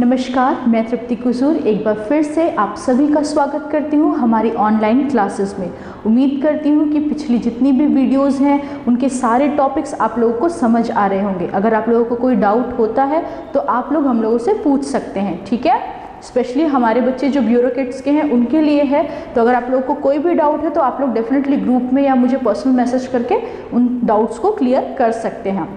नमस्कार, मैं तृप्ति कुसूर एक बार फिर से आप सभी का स्वागत करती हूँ हमारी ऑनलाइन क्लासेस में। उम्मीद करती हूँ कि पिछली जितनी भी वीडियोस हैं उनके सारे टॉपिक्स आप लोगों को समझ आ रहे होंगे। अगर आप लोगों को कोई डाउट होता है तो आप लोग हम लोगों से पूछ सकते हैं, ठीक है। स्पेशली हमारे बच्चे जो ब्यूरोक्रेट्स के हैं उनके लिए है, तो अगर आप लोगों को कोई भी डाउट है तो आप लोग डेफिनेटली ग्रुप में या मुझे पर्सनल मैसेज करके उन डाउट्स को क्लियर कर सकते हैं।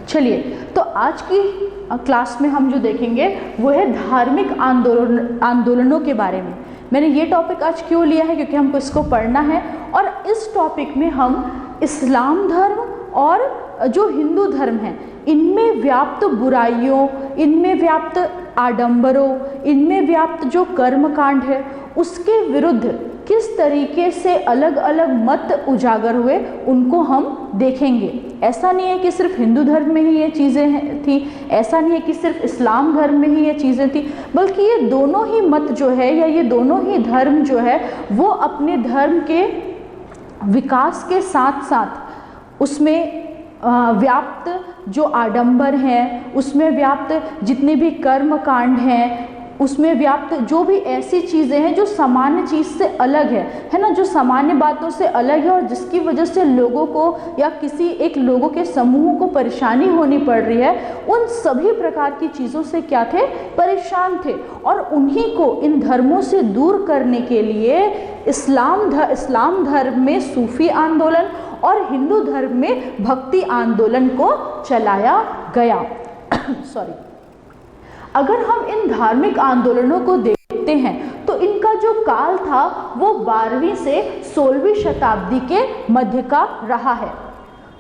चलिए, तो आज की क्लास में हम जो देखेंगे वो है धार्मिक आंदोलनों के बारे में। मैंने ये टॉपिक आज क्यों लिया है, क्योंकि हमको इसको पढ़ना है और इस टॉपिक में हम इस्लाम धर्म और जो हिंदू धर्म है इनमें व्याप्त बुराइयों, इनमें व्याप्त आडंबरों, इनमें व्याप्त जो कर्मकांड है उसके विरुद्ध किस तरीके से अलग अलग मत उजागर हुए उनको हम देखेंगे। ऐसा नहीं है कि सिर्फ हिंदू धर्म में ही ये चीज़ें थी, ऐसा नहीं है कि सिर्फ इस्लाम धर्म में ही ये चीज़ें थी, बल्कि ये दोनों ही मत जो है या ये दोनों ही धर्म जो है वो अपने धर्म के विकास के साथ साथ उसमें व्याप्त जो आडंबर हैं, उसमें व्याप्त जितने भी कर्म कांड हैं, उसमें व्याप्त जो भी ऐसी चीज़ें हैं जो सामान्य चीज़ से अलग है ना, जो सामान्य बातों से अलग है और जिसकी वजह से लोगों को या किसी एक लोगों के समूह को परेशानी होनी पड़ रही है, उन सभी प्रकार की चीज़ों से क्या थे, परेशान थे। और उन्हीं को इन धर्मों से दूर करने के लिए इस्लाम धर्म में सूफी आंदोलन और हिंदू धर्म में भक्ति आंदोलन को चलाया गया। सॉरी, अगर हम इन धार्मिक आंदोलनों को देखते हैं तो इनका जो काल था वो 12वीं से 16वीं शताब्दी के मध्य का रहा है।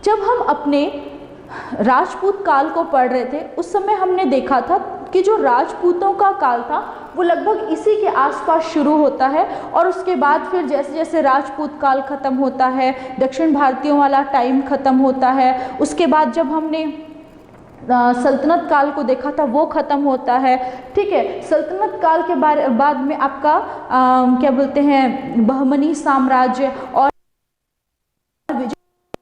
जब हम अपने राजपूत काल को पढ़ रहे थे उस समय हमने देखा था कि जो राजपूतों का काल था वो लगभग इसी के आसपास शुरू होता है और उसके बाद फिर जैसे जैसे राजपूत काल ख़त्म होता है, दक्षिण भारतीयों वाला टाइम ख़त्म होता है, उसके बाद जब हमने सल्तनत काल को देखा था वो ख़त्म होता है, ठीक है। सल्तनत काल के बाद में आपका क्या बोलते हैं, बहमनी साम्राज्य और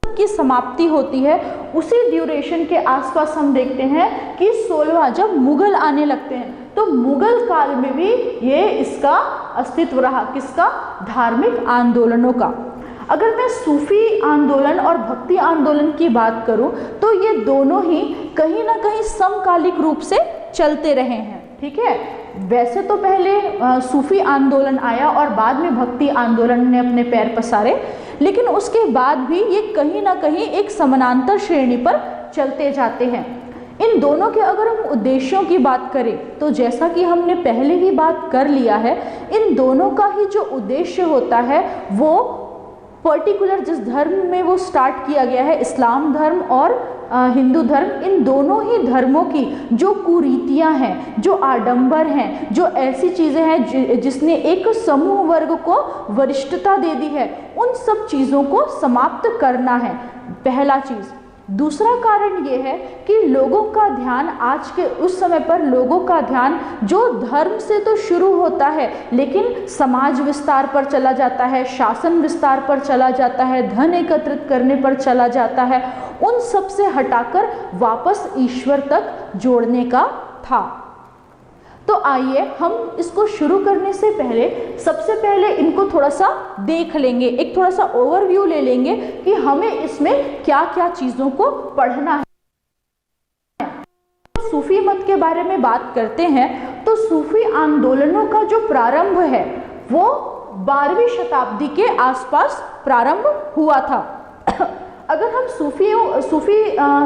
की समाप्ति होती है। उसी ड्यूरेशन के आसपास हम देखते हैं कि 16वां जब मुगल आने लगते हैं तो मुगल काल में भी ये इसका अस्तित्व रहा, किसका, धार्मिक आंदोलनों का। अगर मैं सूफी आंदोलन और भक्ति आंदोलन की बात करूं तो ये दोनों ही कहीं ना कहीं समकालिक रूप से चलते रहे हैं, ठीक है। वैसे तो पहले सूफी आंदोलन आया और बाद में भक्ति आंदोलन ने अपने पैर पसारे, लेकिन उसके बाद भी ये कहीं ना कहीं एक समानांतर श्रेणी पर चलते जाते हैं। इन दोनों के अगर हम उद्देश्यों की बात करें तो जैसा कि हमने पहले ही बात कर लिया है, इन दोनों का ही जो उद्देश्य होता है वो पर्टिकुलर जिस धर्म में वो स्टार्ट किया गया है, इस्लाम धर्म और हिंदू धर्म, इन दोनों ही धर्मों की जो कुरीतियां हैं, जो आडंबर हैं, जो ऐसी चीज़ें हैं जिसने एक समूह वर्ग को वरिष्ठता दे दी है, उन सब चीज़ों को समाप्त करना है, पहला चीज़। दूसरा कारण ये है कि लोगों का ध्यान आज के उस समय पर लोगों का ध्यान जो धर्म से तो शुरू होता है लेकिन समाज विस्तार पर चला जाता है, शासन विस्तार पर चला जाता है, धन एकत्रित करने पर चला जाता है, उन सब से हटाकर वापस ईश्वर तक जोड़ने का था। तो आइए हम इसको शुरू करने से पहले सबसे पहले इनको थोड़ा सा देख लेंगे, एक थोड़ा सा ओवरव्यू ले लेंगे कि हमें इसमें क्या क्या चीज़ों को पढ़ना है। सूफी मत के बारे में बात करते हैं तो सूफी आंदोलनों का जो प्रारंभ है वो 12वीं शताब्दी के आसपास प्रारंभ हुआ था। अगर हम सूफी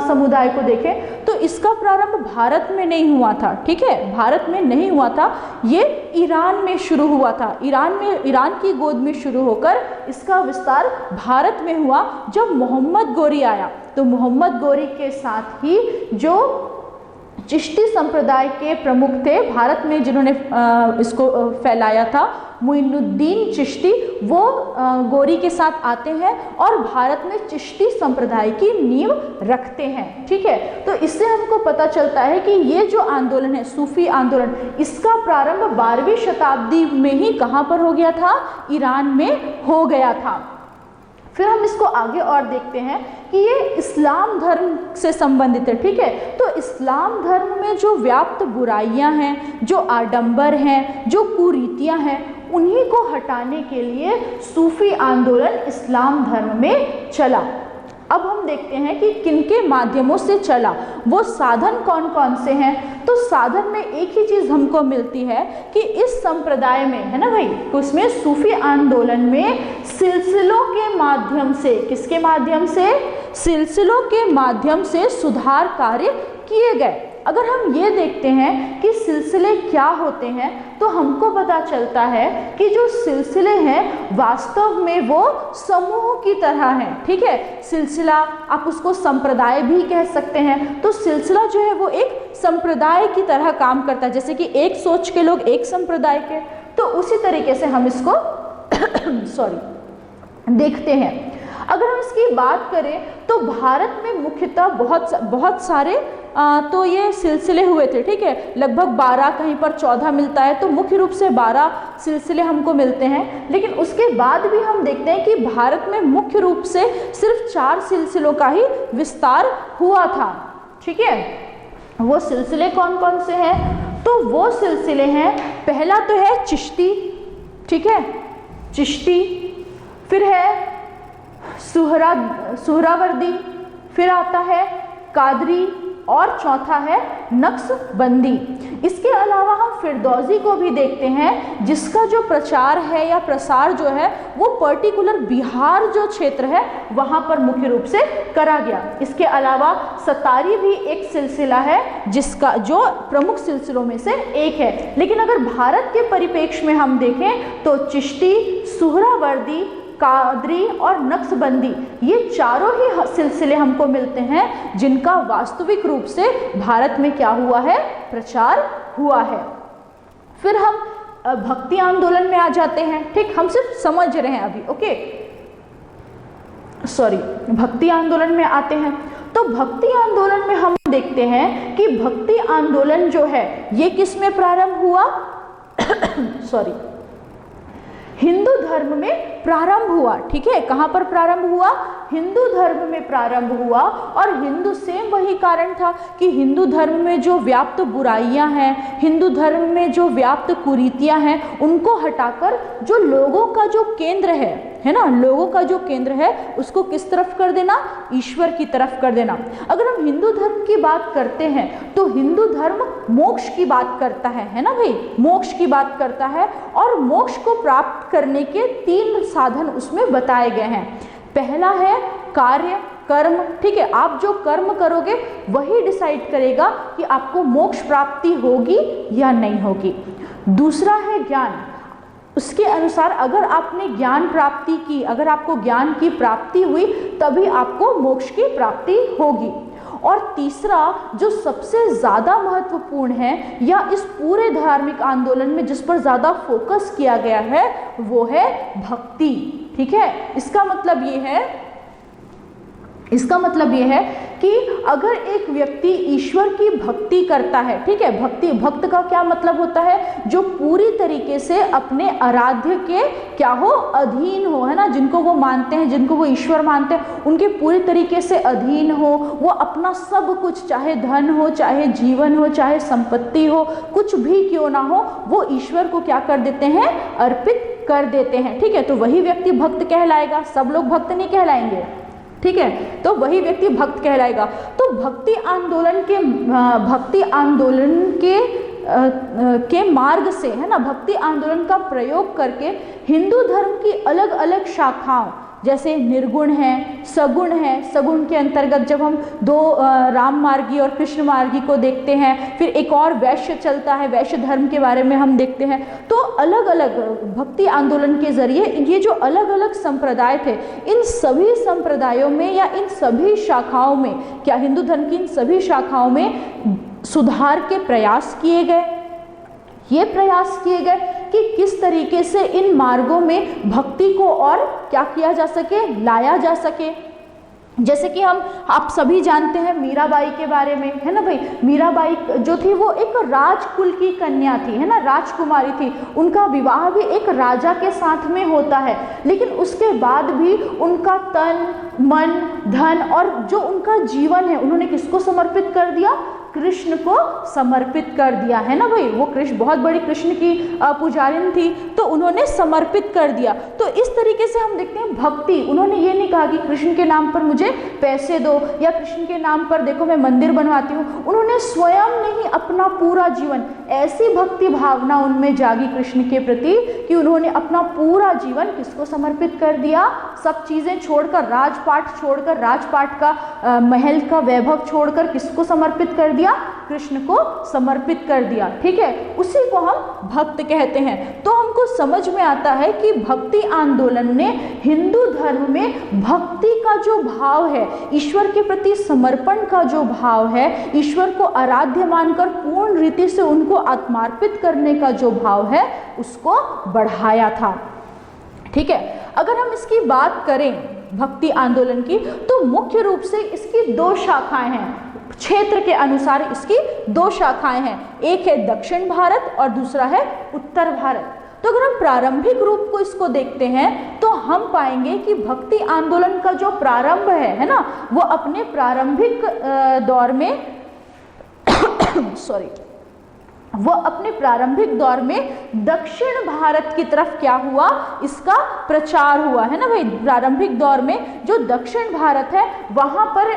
समुदाय को देखें तो इसका प्रारंभ भारत में नहीं हुआ था, ठीक है, भारत में नहीं हुआ था, ये ईरान में शुरू हुआ था। ईरान की गोद में शुरू होकर इसका विस्तार भारत में हुआ जब मोहम्मद गोरी आया। तो मोहम्मद गोरी के साथ ही जो चिश्ती संप्रदाय के प्रमुख थे भारत में जिन्होंने इसको फैलाया था, मुइनुद्दीन चिश्ती, वो गोरी के साथ आते हैं और भारत में चिश्ती संप्रदाय की नींव रखते हैं, ठीक है। तो इससे हमको पता चलता है कि ये जो आंदोलन है सूफी आंदोलन, इसका प्रारंभ 12वीं शताब्दी में ही कहाँ पर हो गया था, ईरान में हो गया था। फिर हम इसको आगे और देखते हैं कि ये इस्लाम धर्म से संबंधित है, ठीक है। तो इस्लाम धर्म में जो व्याप्त बुराइयां हैं, जो आडंबर हैं, जो कुरीतियां हैं, उन्हीं को हटाने के लिए सूफी आंदोलन इस्लाम धर्म में चला। अब हम देखते हैं कि किनके माध्यमों से चला, वो साधन कौन कौन से हैं। तो साधन में एक ही चीज़ हमको मिलती है कि इस संप्रदाय में, है ना भाई, उसमें सूफी आंदोलन में सिलसिलों के माध्यम से, किसके माध्यम से, सिलसिलों के माध्यम से सुधार कार्य किए गए। अगर हम ये देखते हैं कि सिलसिले क्या होते हैं तो हमको पता चलता है कि जो सिलसिले हैं वास्तव में वो समूह की तरह हैं, ठीक है। सिलसिला आप उसको संप्रदाय भी कह सकते हैं। तो सिलसिला जो है वो एक संप्रदाय की तरह काम करता है, जैसे कि एक सोच के लोग एक संप्रदाय के, तो उसी तरीके से हम इसको देखते हैं। अगर हम इसकी बात करें तो भारत में मुख्यतः बहुत सारे तो ये सिलसिले हुए थे, ठीक है। लगभग 12, कहीं पर 14 मिलता है, तो मुख्य रूप से 12 सिलसिले हमको मिलते हैं। लेकिन उसके बाद भी हम देखते हैं कि भारत में मुख्य रूप से सिर्फ 4 सिलसिलों का ही विस्तार हुआ था, ठीक है। वो सिलसिले कौन कौन से हैं? तो वो सिलसिले हैं, पहला तो है चिश्ती, ठीक है, चिश्ती, फिर है सुहरावर्दी, फिर आता है कादरी, और चौथा है नक्शबंदी। इसके अलावा हम फिरदौसी को भी देखते हैं, जिसका जो प्रचार है या प्रसार जो है वो पर्टिकुलर बिहार जो क्षेत्र है वहाँ पर मुख्य रूप से करा गया। इसके अलावा सतारी भी एक सिलसिला है जिसका जो प्रमुख सिलसिलों में से एक है। लेकिन अगर भारत के परिप्रेक्ष्य में हम देखें तो चिश्ती, सुहरावर्दी, कादरी और नक्शबंदी, ये चारों ही सिलसिले हमको मिलते हैं जिनका वास्तविक रूप से भारत में क्या हुआ है, प्रचार हुआ है। फिर हम भक्ति आंदोलन में आ जाते हैं, ठीक, हम सिर्फ समझ रहे हैं अभी, ओके, भक्ति आंदोलन में आते हैं। तो भक्ति आंदोलन में हम देखते हैं कि भक्ति आंदोलन जो है ये किस में प्रारंभ हुआ हिंदू धर्म में प्रारंभ हुआ, ठीक है। कहाँ पर प्रारंभ हुआ? हिंदू धर्म में प्रारंभ हुआ। और हिंदू से वही कारण था कि हिंदू धर्म में जो व्याप्त बुराइयां हैं, हिंदू धर्म में जो व्याप्त कुरीतियां हैं, उनको हटाकर जो लोगों का जो केंद्र है ना, लोगों का जो केंद्र है उसको किस तरफ कर देना? ईश्वर की तरफ कर देना। अगर हम हिंदू धर्म की बात करते हैं तो हिंदू धर्म मोक्ष की बात करता है ना भाई, मोक्ष की बात करता है। और मोक्ष को प्राप्त करने के 3 साधन उसमें बताए गए हैं। पहला है कार्य, कर्म, ठीक है। आप जो कर्म करोगे वही डिसाइड करेगा कि आपको मोक्ष प्राप्ति होगी या नहीं होगी। दूसरा है ज्ञान, उसके अनुसार अगर आपने ज्ञान प्राप्ति की, अगर आपको ज्ञान की प्राप्ति हुई तभी आपको मोक्ष की प्राप्ति होगी। और तीसरा जो सबसे ज़्यादा महत्वपूर्ण है या इस पूरे धार्मिक आंदोलन में जिस पर ज़्यादा फोकस किया गया है वो है भक्ति, ठीक है। इसका मतलब ये है कि अगर एक व्यक्ति ईश्वर की भक्ति करता है, ठीक है, भक्त का क्या मतलब होता है? जो पूरी तरीके से अपने आराध्य के क्या हो, अधीन हो, है ना, जिनको वो मानते हैं, जिनको वो ईश्वर मानते हैं, उनके पूरी तरीके से अधीन हो। वो अपना सब कुछ, चाहे धन हो, चाहे जीवन हो, चाहे संपत्ति हो, कुछ भी क्यों ना हो, वो ईश्वर को क्या कर देते हैं? अर्पित कर देते हैं, ठीक है। तो वही व्यक्ति भक्त कहलाएगा, सब लोग भक्त नहीं कहलाएंगे, ठीक है। तो वही व्यक्ति भक्त कहलाएगा। तो भक्ति आंदोलन के मार्ग से, है ना, भक्ति आंदोलन का प्रयोग करके हिंदू धर्म की अलग अलग शाखाओं, जैसे निर्गुण है, सगुण है, सगुण के अंतर्गत जब हम 2 राम मार्गी और कृष्ण मार्गी को देखते हैं, फिर एक और वैश्य चलता है, वैश्य धर्म के बारे में हम देखते हैं। तो अलग अलग भक्ति आंदोलन के जरिए ये जो अलग अलग संप्रदाय थे, इन सभी संप्रदायों में या इन सभी शाखाओं में, क्या हिंदू धर्म की इन सभी शाखाओं में सुधार के प्रयास किए गए। ये प्रयास किए गए कि किस तरीके से इन मार्गों में भक्ति को और क्या किया जा सके, लाया जा सके। जैसे कि आप सभी जानते हैं मीराबाई के बारे में, है ना भाई। मीराबाई जो थी वो एक राजकुल की कन्या थी, है ना, राजकुमारी थी। उनका विवाह भी एक राजा के साथ में होता है, लेकिन उसके बाद भी उनका तन मन धन और जो उनका जीवन है उन्होंने किसको समर्पित कर दिया? कृष्ण को समर्पित कर दिया, है ना भाई। वो कृष्ण बहुत बड़ी कृष्ण की पुजारिन थी, तो उन्होंने समर्पित कर दिया। तो इस तरीके से हम देखते हैं भक्ति, उन्होंने ये नहीं कहा कि कृष्ण के नाम पर मुझे पैसे दो या कृष्ण के नाम पर देखो मैं मंदिर बनवाती हूँ। उन्होंने स्वयं नहीं, अपना पूरा जीवन, ऐसी भक्ति भावना उनमें जागी कृष्ण के प्रति कि उन्होंने अपना पूरा जीवन किसको समर्पित कर दिया? सब चीजें छोड़कर, राजपाट छोड़कर, राजपाट का महल का वैभव छोड़कर किसको समर्पित कर दिया? कृष्ण को समर्पित कर दिया। ठीक है, उसी को हम भक्त कहते हैं। तो हमको समझ में आता है कि भक्ति आंदोलन ने हिंदू धर्म में भक्ति का जो भाव है, ईश्वर के प्रति समर्पण का जो भाव है, ईश्वर को आराध्य मानकर पूर्ण रीति से उनको आत्मार्पित करने का जो भाव है, उसको बढ़ाया था। ठीक है, अगर हम इसकी बात करें भक्ति आंदोलन की, तो मुख्य रूप से इसकी दो शाखाएं हैं। क्षेत्र के अनुसार इसकी दो शाखाएं हैं, एक है दक्षिण भारत और दूसरा है उत्तर भारत। तो अगर हम प्रारंभिक रूप को इसको देखते हैं तो हम पाएंगे कि भक्ति आंदोलन का जो प्रारंभ है ना, वो अपने प्रारंभिक दौर में वो अपने प्रारंभिक दौर में दक्षिण भारत की तरफ क्या हुआ? इसका प्रचार हुआ, है ना भाई। प्रारंभिक दौर में जो दक्षिण भारत है वहां पर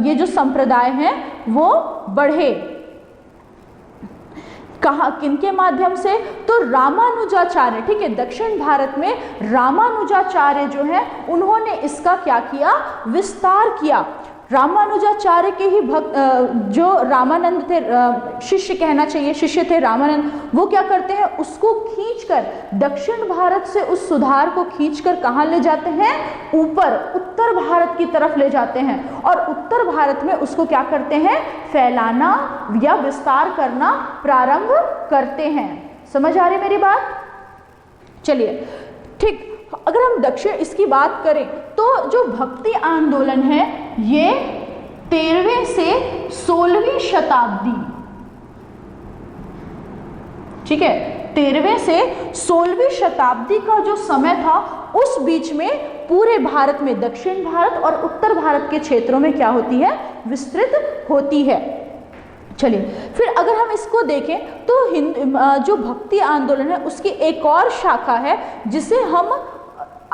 ये जो संप्रदाय हैं वो बढ़े। कहा किनके माध्यम से? तो रामानुजाचार्य। ठीक है, दक्षिण भारत में रामानुजाचार्य जो है उन्होंने इसका क्या किया? विस्तार किया। रामानुजाचार्य के ही भक्त जो रामानंद थे, शिष्य कहना चाहिए, शिष्य थे रामानंद, वो क्या करते हैं? उसको खींचकर दक्षिण भारत से उस सुधार को खींचकर कहाँ ले जाते हैं? ऊपर उत्तर भारत की तरफ ले जाते हैं और उत्तर भारत में उसको क्या करते हैं? फैलाना या विस्तार करना प्रारंभ करते हैं। समझ आ रही मेरी बात? चलिए, ठीक, अगर हम दक्षिण इसकी बात करें तो जो भक्ति आंदोलन है ये 13वीं से 16वीं शताब्दी, ठीक है, 13वीं से 16वीं शताब्दी का जो समय था उस बीच में पूरे भारत में दक्षिण भारत और उत्तर भारत के क्षेत्रों में क्या होती है? विस्तृत होती है। चलिए, फिर अगर हम इसको देखें तो जो भक्ति आंदोलन है उसकी एक और शाखा है जिसे हम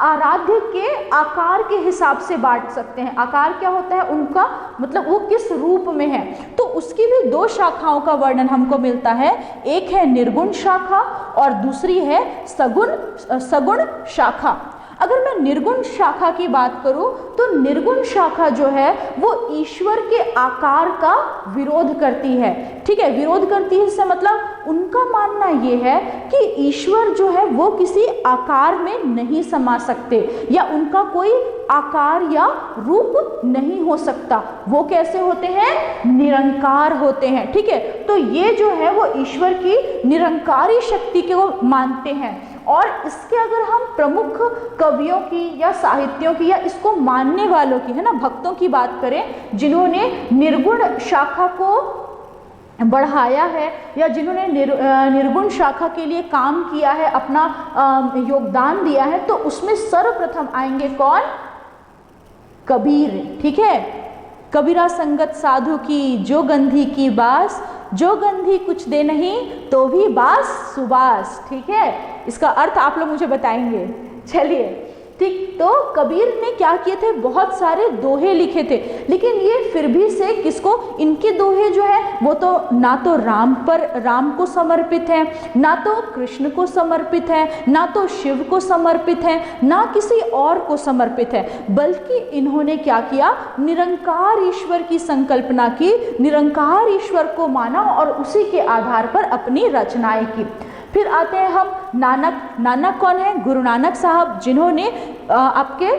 आराध्य के आकार के हिसाब से बांट सकते हैं। आकार क्या होता है उनका, मतलब वो किस रूप में है, तो उसकी भी दो शाखाओं का वर्णन हमको मिलता है। एक है निर्गुण शाखा और दूसरी है सगुण शाखा। अगर मैं निर्गुण शाखा की बात करूं तो निर्गुण शाखा जो है वो ईश्वर के आकार का विरोध करती है। ठीक है, विरोध करती है इससे मतलब उनका मानना ये है कि ईश्वर जो है वो किसी आकार में नहीं समा सकते या उनका कोई आकार या रूप नहीं हो सकता। वो कैसे होते हैं? निरंकार होते हैं। ठीक है, तो ये जो है वो ईश्वर की निरंकारी शक्ति को मानते हैं। और इसके अगर हम प्रमुख कवियों की या साहित्यों की या इसको मानने वालों की, है ना, भक्तों की बात करें जिन्होंने निर्गुण शाखा को बढ़ाया है या जिन्होंने निर्गुण शाखा के लिए काम किया है, अपना योगदान दिया है, तो उसमें सर्वप्रथम आएंगे कौन? कबीर। ठीक है, कबीरा संगत साधु की जो गंधी की बास, जो गंधी कुछ दे नहीं तो भी बास सुबास। ठीक है, इसका अर्थ आप लोग मुझे बताएंगे। चलिए, ठीक, तो कबीर ने क्या किए थे? बहुत सारे दोहे लिखे थे, लेकिन ये फिर भी से किसको? इनके दोहे जो है वो तो ना तो राम को समर्पित है, ना तो कृष्ण को समर्पित है, ना तो शिव को समर्पित है, ना किसी और को समर्पित है, बल्कि इन्होंने क्या किया? निरंकार ईश्वर की संकल्पना की, निरंकार ईश्वर को माना और उसी के आधार पर अपनी रचनाएं की। फिर आते हैं हम नानक। नानक कौन है? गुरु नानक साहब, जिन्होंने आपके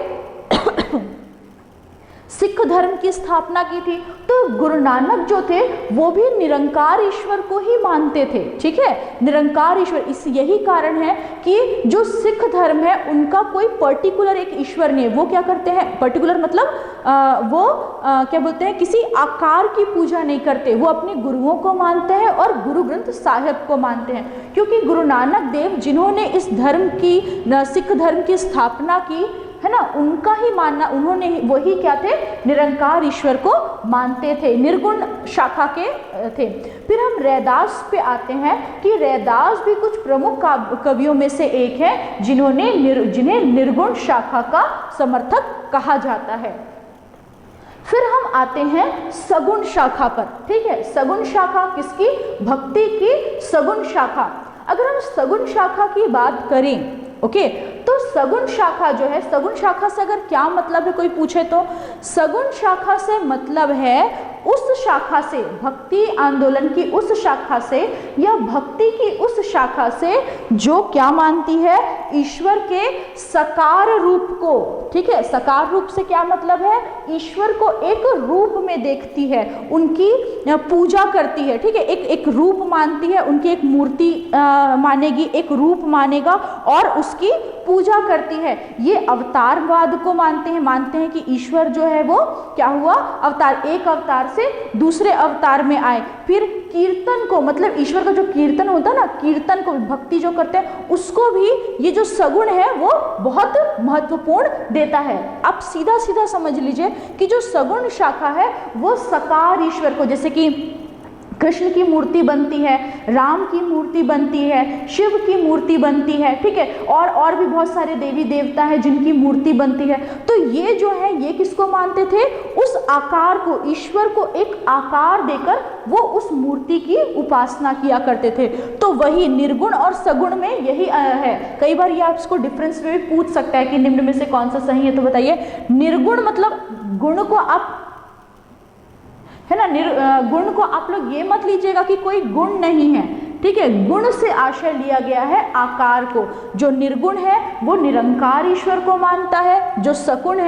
सिख धर्म की स्थापना की थी। तो गुरु नानक जो थे वो भी निरंकार ईश्वर को ही मानते थे, ठीक है, निरंकार ईश्वर। इस यही कारण है कि जो सिख धर्म है उनका कोई पर्टिकुलर एक ईश्वर नहीं है। वो क्या करते हैं, पर्टिकुलर मतलब क्या बोलते हैं, किसी आकार की पूजा नहीं करते, वो अपने गुरुओं को मानते हैं और गुरु ग्रंथ साहिब को मानते हैं। क्योंकि गुरु नानक देव जिन्होंने इस धर्म की, सिख धर्म की स्थापना की है ना, उनका ही मानना, उन्होंने वही क्या थे, निरंकार ईश्वर को मानते थे, निर्गुण शाखा के थे। फिर हम रैदास पे आते हैं कि रैदास भी कुछ प्रमुख कवियों में से एक है जिन्हें निर्गुण शाखा का समर्थक कहा जाता है। फिर हम आते हैं सगुण शाखा पर, ठीक है। सगुण शाखा किसकी, भक्ति की सगुण शाखा। अगर हम सगुण शाखा की बात करें, ओके, तो सगुण शाखा जो है, सगुण शाखा से अगर क्या मतलब है कोई पूछे तो, सगुण शाखा से मतलब है उस शाखा से, भक्ति आंदोलन की उस शाखा से या भक्ति की उस शाखा से जो क्या मानती है, ईश्वर के साकार रूप को, ठीक है। साकार रूप से क्या मतलब है, ईश्वर को एक रूप में देखती है, उनकी पूजा करती है, ठीक है, एक रूप मानती है, उनकी एक मूर्ति मानेगी, एक रूप मानेगा और उसकी पूजा करती है। ये अवतारवाद को मानते हैं कि ईश्वर जो है वो क्या हुआ, अवतार, एक अवतार से दूसरे अवतार में आए। फिर कीर्तन को, मतलब ईश्वर का जो कीर्तन होता है ना, कीर्तन को, भक्ति जो करते हैं उसको भी ये जो सगुण है वो बहुत महत्वपूर्ण देता है। आप सीधा सीधा समझ लीजिए कि जो सगुण शाखा है वो साकार ईश्वर को, जैसे कि कृष्ण की मूर्ति बनती है, राम की मूर्ति बनती है, शिव की मूर्ति बनती है, ठीक है, और भी बहुत सारे देवी देवता हैं जिनकी मूर्ति बनती है। तो ये जो है ये किसको मानते थे, उस आकार को, ईश्वर को एक आकार देकर वो उस मूर्ति की उपासना किया करते थे। तो वही निर्गुण और सगुण में यही है। कई बार ये आप इसको डिफरेंस में भी पूछ सकता है कि निम्न में से कौन सा सही है, तो बताइए। निर्गुण मतलब गुण को आप, है ना, गुण को आप लोग ये मत लीजिएगा कि कोई गुण नहीं है, ठीक है, गुण से आशय लिया गया है आकार को। जो निर्गुण है वो निरंकार ईश्वर को मानता है, जो सगुण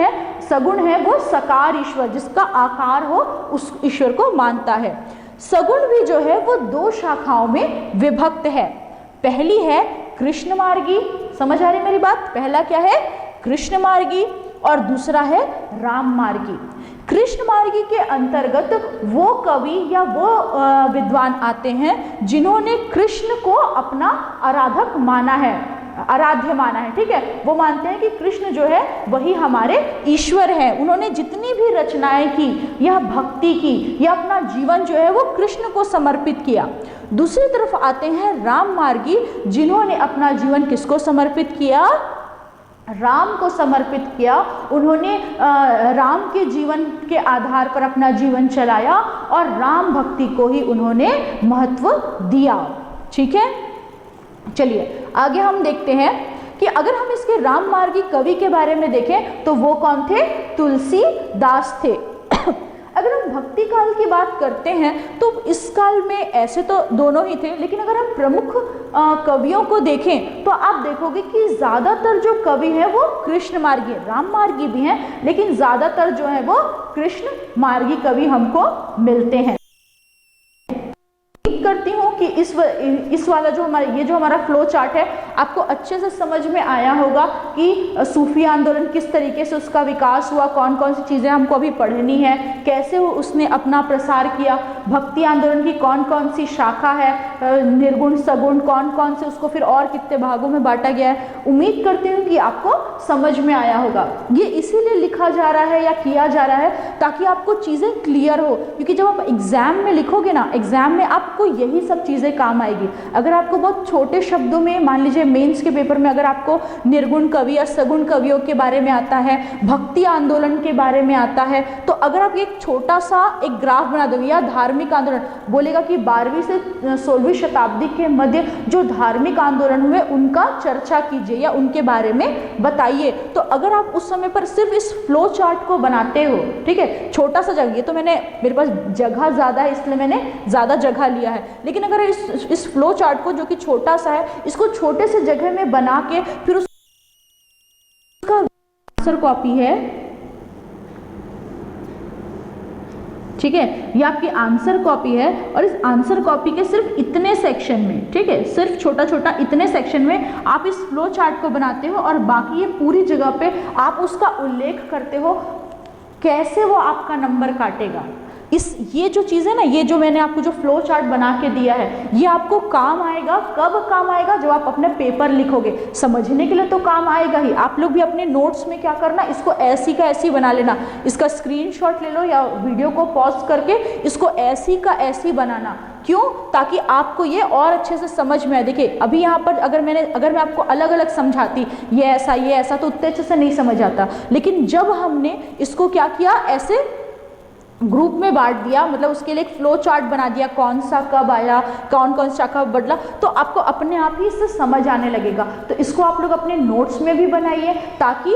है वो साकार ईश्वर, जिसका आकार हो उस ईश्वर को मानता है। सगुण भी जो है वो दो शाखाओं में विभक्त है। पहली है कृष्ण मार्गी, समझ आ रही मेरी बात, पहला क्या है, कृष्ण मार्गी, और दूसरा है राम मार्गी। कृष्ण मार्गी के अंतर्गत वो कवि या वो विद्वान आते हैं जिन्होंने कृष्ण को अपना आराधक माना है, आराध्य माना है, ठीक है। वो मानते हैं कि कृष्ण जो है वही हमारे ईश्वर है। उन्होंने जितनी भी रचनाएं की या भक्ति की या अपना जीवन जो है वो कृष्ण को समर्पित किया। दूसरी तरफ आते हैं राम मार्गी, जिन्होंने अपना जीवन किसको समर्पित किया, राम को समर्पित किया। उन्होंने राम के जीवन के आधार पर अपना जीवन चलाया और राम भक्ति को ही उन्होंने महत्व दिया, ठीक है। चलिए आगे हम देखते हैं कि अगर हम इसके राम मार्गी कवि के बारे में देखें तो वो कौन थे, तुलसीदास थे। अगर हम भक्ति काल की बात करते हैं तो इस काल में ऐसे तो दोनों ही थे, लेकिन अगर हम प्रमुख कवियों को देखें तो आप देखोगे कि ज़्यादातर जो कवि हैं वो कृष्ण मार्गी, राम मार्गी भी हैं, लेकिन ज़्यादातर जो है वो कृष्ण मार्गी कवि हमको मिलते हैं। करती हूँ कि इस वाला जो हमारा फ्लो चार्ट है आपको अच्छे से समझ में आया होगा कि सूफी आंदोलन किस तरीके से उसका विकास हुआ, कौन कौन सी चीज़ें हमको अभी पढ़नी है, कैसे उसने अपना प्रसार किया, भक्ति आंदोलन की कौन कौन सी शाखा है, निर्गुण सगुण कौन कौन से, उसको फिर और कितने भागों में बांटा गया है। उम्मीद करती हूँ कि आपको समझ में आया होगा। ये इसीलिए लिखा जा रहा है या किया जा रहा है ताकि आपको चीज़ें क्लियर हो, क्योंकि जब आप एग्जाम में लिखोगे ना, एग्जाम में आपको यही सब चीज़ें काम आएगी। अगर आपको बहुत छोटे शब्दों में, मान लीजिए मेंस के पेपर में अगर आपको निर्गुण कवि या सगुण कवियों के बारे में आता है, भक्ति आंदोलन के बारे में आता है, तो अगर आप एक छोटा सा एक ग्राफ बना दोगे, या धार्मिक आंदोलन बोलेगा कि 12वीं से 16वीं शताब्दी के मध्य जो धार्मिक आंदोलन हुए उनका चर्चा कीजिए या उनके बारे में बताइए, तो अगर आप उस समय पर सिर्फ इस फ्लो चार्ट को बनाते हो, ठीक है, छोटा सा जगह, ये तो मेरे पास जगह ज़्यादा है इसलिए मैंने ज़्यादा जगह लिया है, लेकिन अगर इस फ्लो चार्ट को जो कि छोटा सा है, इसको छोटे से जगह में बना के फिर उसका आंसर कॉपी है, ठीक है, ये आपकी आंसर कॉपी है और इस आंसर कॉपी के सिर्फ इतने सेक्शन में, ठीक है, सिर्फ छोटा छोटा इतने सेक्शन में आप इस फ्लो चार्ट को बनाते हो और बाकी ये पूरी जगह पे आप उसका उल्लेख करते हो कैसे वो आपका नंबर काटेगा। ये जो चीज़ है ना, ये जो मैंने आपको जो फ्लो चार्ट बना के दिया है, ये आपको काम आएगा। कब काम आएगा? जब आप अपने पेपर लिखोगे। समझने के लिए तो काम आएगा ही। आप लोग भी अपने नोट्स में क्या करना, इसको ऐसी का ऐसी बना लेना, इसका स्क्रीनशॉट ले लो या वीडियो को पॉज करके इसको ऐसी का ऐसी बनाना। क्यों? ताकि आपको ये और अच्छे से समझ में आए। देखिए अभी यहाँ पर अगर मैं आपको अलग अलग समझाती, ये ऐसा तो उतने अच्छे से नहीं समझ आता, लेकिन जब हमने इसको क्या किया, ऐसे ग्रुप में बांट दिया, मतलब उसके लिए एक फ्लो चार्ट बना दिया, कौन सा कब आया, कौन कौन सा कब बदला, तो आपको अपने आप ही इससे समझ आने लगेगा। तो इसको आप लोग अपने नोट्स में भी बनाइए ताकि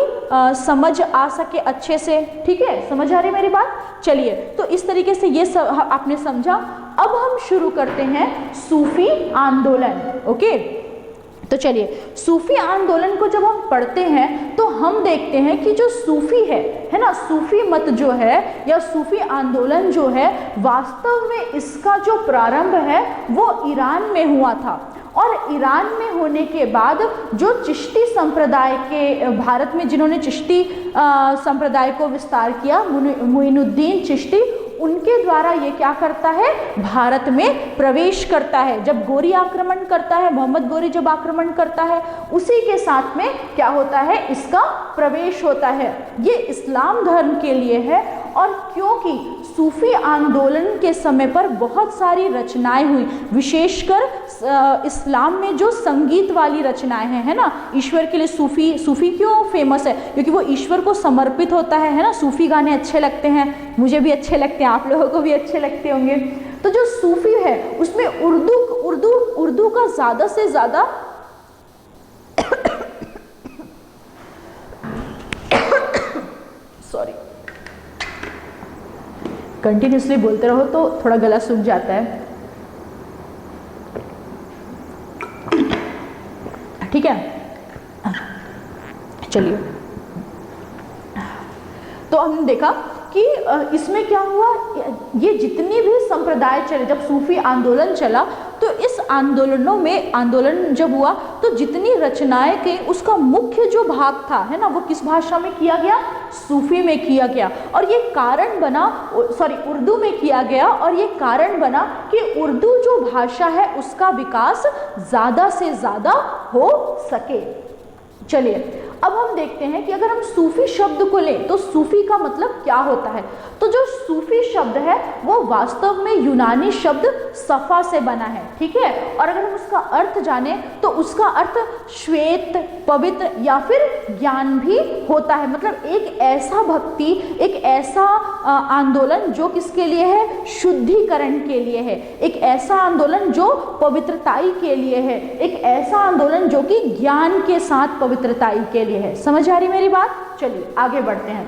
समझ आ सके अच्छे से। ठीक है, समझ आ रही मेरी बात? चलिए, तो इस तरीके से ये सब आपने समझा। अब हम शुरू करते हैं सूफी आंदोलन। ओके, तो चलिए, सूफी आंदोलन को जब हम पढ़ते हैं तो हम देखते हैं कि जो सूफी है ना, सूफी मत जो है या सूफी आंदोलन जो है, वास्तव में इसका जो प्रारंभ है वो ईरान में हुआ था। और ईरान में होने के बाद जो चिश्ती संप्रदाय के, भारत में जिन्होंने चिश्ती संप्रदाय को विस्तार किया, मुइनुद्दीन चिश्ती, उनके द्वारा ये क्या करता है, भारत में प्रवेश करता है। जब गोरी आक्रमण करता है, मोहम्मद गोरी जब आक्रमण करता है, उसी के साथ में क्या होता है, इसका प्रवेश होता है। ये इस्लाम धर्म के लिए है। और क्योंकि सूफी आंदोलन के समय पर बहुत सारी रचनाएं हुई, विशेषकर इस्लाम में जो संगीत वाली रचनाएं हैं, है ना, ईश्वर के लिए सूफी क्यों फेमस है? क्योंकि वो ईश्वर को समर्पित होता है ना। सूफी गाने अच्छे लगते हैं, मुझे भी अच्छे लगते हैं, आप लोगों को भी अच्छे लगते होंगे। तो जो सूफी है उसमें उर्दू का ज़्यादा से ज़्यादा सॉरी, कंटिन्यूसली बोलते रहो तो थोड़ा गला सूख जाता है। ठीक है, चलिए, तो हमने देखा कि इसमें क्या हुआ, ये जितनी भी संप्रदाय चले, जब सूफी आंदोलन चला तो इस आंदोलन जब हुआ तो जितनी रचनाएं थी उसका मुख्य जो भाग था, है ना, वो किस भाषा में किया गया, सूफी में किया गया। और ये कारण बना, उर्दू में किया गया। और ये कारण बना कि उर्दू जो भाषा है उसका विकास ज़्यादा से ज़्यादा हो सके। चलिए, अब हम देखते हैं कि अगर हम सूफी शब्द को लें तो सूफी का मतलब क्या होता है। तो जो सूफी शब्द है वो वास्तव में यूनानी शब्द सफ़ा से बना है। ठीक है, और अगर हम उसका अर्थ जाने तो उसका अर्थ श्वेत, पवित्र या फिर ज्ञान भी होता है। मतलब एक ऐसा भक्ति, एक ऐसा आंदोलन जो किसके लिए है, शुद्धिकरण के लिए है। एक ऐसा आंदोलन जो पवित्रताई के लिए है। एक ऐसा आंदोलन जो कि ज्ञान के साथ पवित्रताई के लिए है। समझ आ रही मेरी बात? चलिए आगे बढ़ते हैं।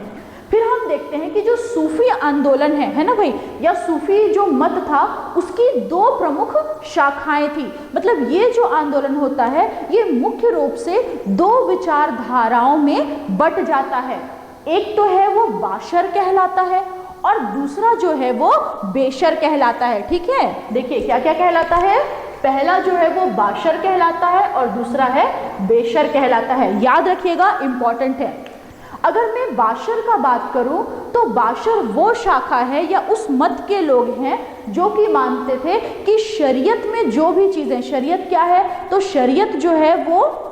फिर हम देखते हैं कि जो सूफी आंदोलन है ना भाई, या सूफी जो मत था उसकी दो प्रमुख शाखाएं थी। मतलब ये जो आंदोलन होता है ये मुख्य रूप से दो विचारधाराओं में बट जाता है। एक तो है वो बाशर कहलाता है और दूसरा जो है वो बेशर कहलाता है। ठीक है, देखिए क्या क्या कहलाता है। पहला जो है वो बाशर कहलाता है और दूसरा है बेशर कहलाता है। याद रखिएगा, इंपॉर्टेंट है। अगर मैं बाशर का बात करूं तो बाशर वो शाखा है या उस मत के लोग हैं जो कि मानते थे कि शरीयत में जो भी चीज़ें, शरीयत क्या है, तो शरीयत जो है वो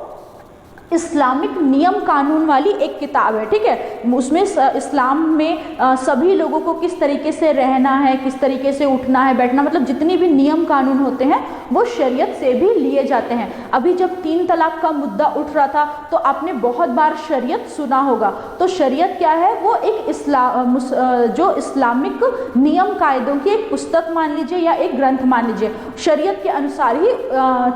इस्लामिक नियम कानून वाली एक किताब है। ठीक है, उसमें इस्लाम में सभी लोगों को किस तरीके से रहना है, किस तरीके से उठना है, बैठना, मतलब जितनी भी नियम कानून होते हैं वो शरीयत से भी लिए जाते हैं। अभी जब 3 तलाक का मुद्दा उठ रहा था तो आपने बहुत बार शरीयत सुना होगा। तो शरीयत क्या है, वो एक जो इस्लामिक नियम कायदों की एक पुस्तक मान लीजिए या एक ग्रंथ मान लीजिए, शरीयत के अनुसार ही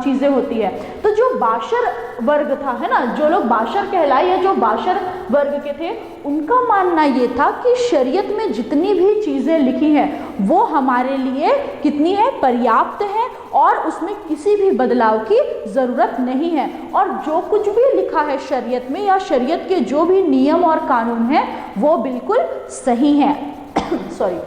चीज़ें होती है। तो जो बाशर वर्ग था, है ना, जो लोग बाशर कहलाए या जो बाशर वर्ग के थे, उनका मानना ये था कि शरीयत में जितनी भी चीज़ें लिखी हैं वो हमारे लिए कितनी है, पर्याप्त है और उसमें किसी भी बदलाव की ज़रूरत नहीं है। और जो कुछ भी लिखा है शरीयत में या शरीयत के जो भी नियम और कानून हैं वो बिल्कुल सही हैं। सॉरी।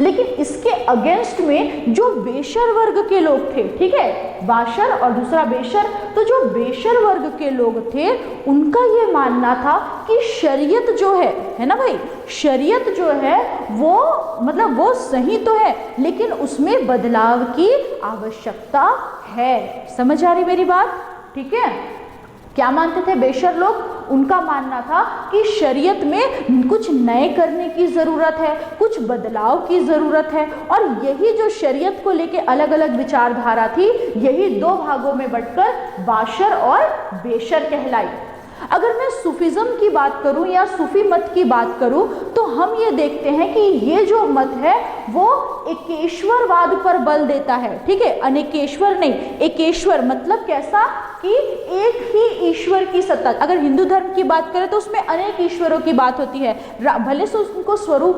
लेकिन इसके अगेंस्ट में जो बेशर वर्ग के लोग थे, ठीक है, बाशर और दूसरा बेशर, तो जो बेशर वर्ग के लोग थे उनका ये मानना था कि शरीयत जो है ना भाई, शरीयत जो है वो मतलब वो सही तो है लेकिन उसमें बदलाव की आवश्यकता है। समझ आ रही मेरी बात? ठीक है, क्या मानते थे बेशर लोग? उनका मानना था कि शरीयत में कुछ नए करने की ज़रूरत है, कुछ बदलाव की ज़रूरत है, और यही जो शरीयत को लेके अलग अलग विचारधारा थी यही दो भागों में बंटकर बाशर और बेशर कहलाई। अगर मैं सूफिज्म की बात करूं या सूफी मत की बात करूं तो हम ये देखते हैं कि ये जो मत है वो एकेश्वरवाद पर बल देता है, ठीक है, अनेकेश्वर नहीं, एकेश्वर मतलब कैसा कि एक ही ईश्वर की सत्ता। अगर हिंदू धर्म की बात करें तो उसमें अनेक ईश्वरों की बात होती है, भले से उनको स्वरूप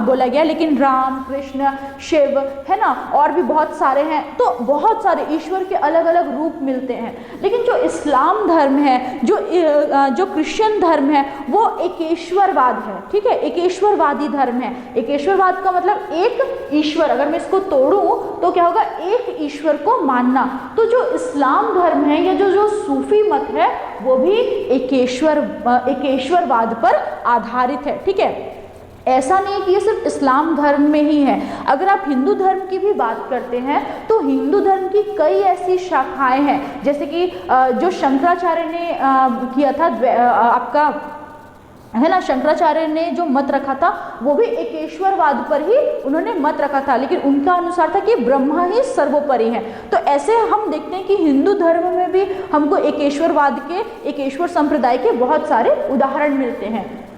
बोला गया लेकिन राम, कृष्ण, शिव, है ना, और भी बहुत सारे हैं, तो बहुत सारे ईश्वर के अलग अलग रूप मिलते हैं। लेकिन जो इस्लाम धर्म है, जो क्रिश्चियन धर्म है वो एकेश्वरवाद है, ठीक है, एकेश्वरवादी धर्म है। एकेश्वरवाद का मतलब एक ईश्वर, अगर मैं इसको तोड़ूं तो क्या होगा, एक ईश्वर को मानना। तो जो इस्लाम धर्म है या जो सूफी मत है वो भी एकेश्वरवाद पर आधारित है, ठीक है। ऐसा नहीं कि ये सिर्फ इस्लाम धर्म में ही है। अगर आप हिंदू धर्म की भी बात करते हैं तो हिंदू धर्म की कई ऐसी शाखाएं हैं, जैसे कि जो शंकराचार्य ने किया था, आपका है ना, शंकराचार्य ने जो मत रखा था वो भी एकेश्वरवाद पर ही उन्होंने मत रखा था, लेकिन उनका अनुसार था कि ब्रह्मा ही सर्वोपरि है। तो ऐसे हम देखते हैं कि हिंदू धर्म में भी हमको एकेश्वरवाद के, एकेश्वर संप्रदाय के बहुत सारे उदाहरण मिलते हैं।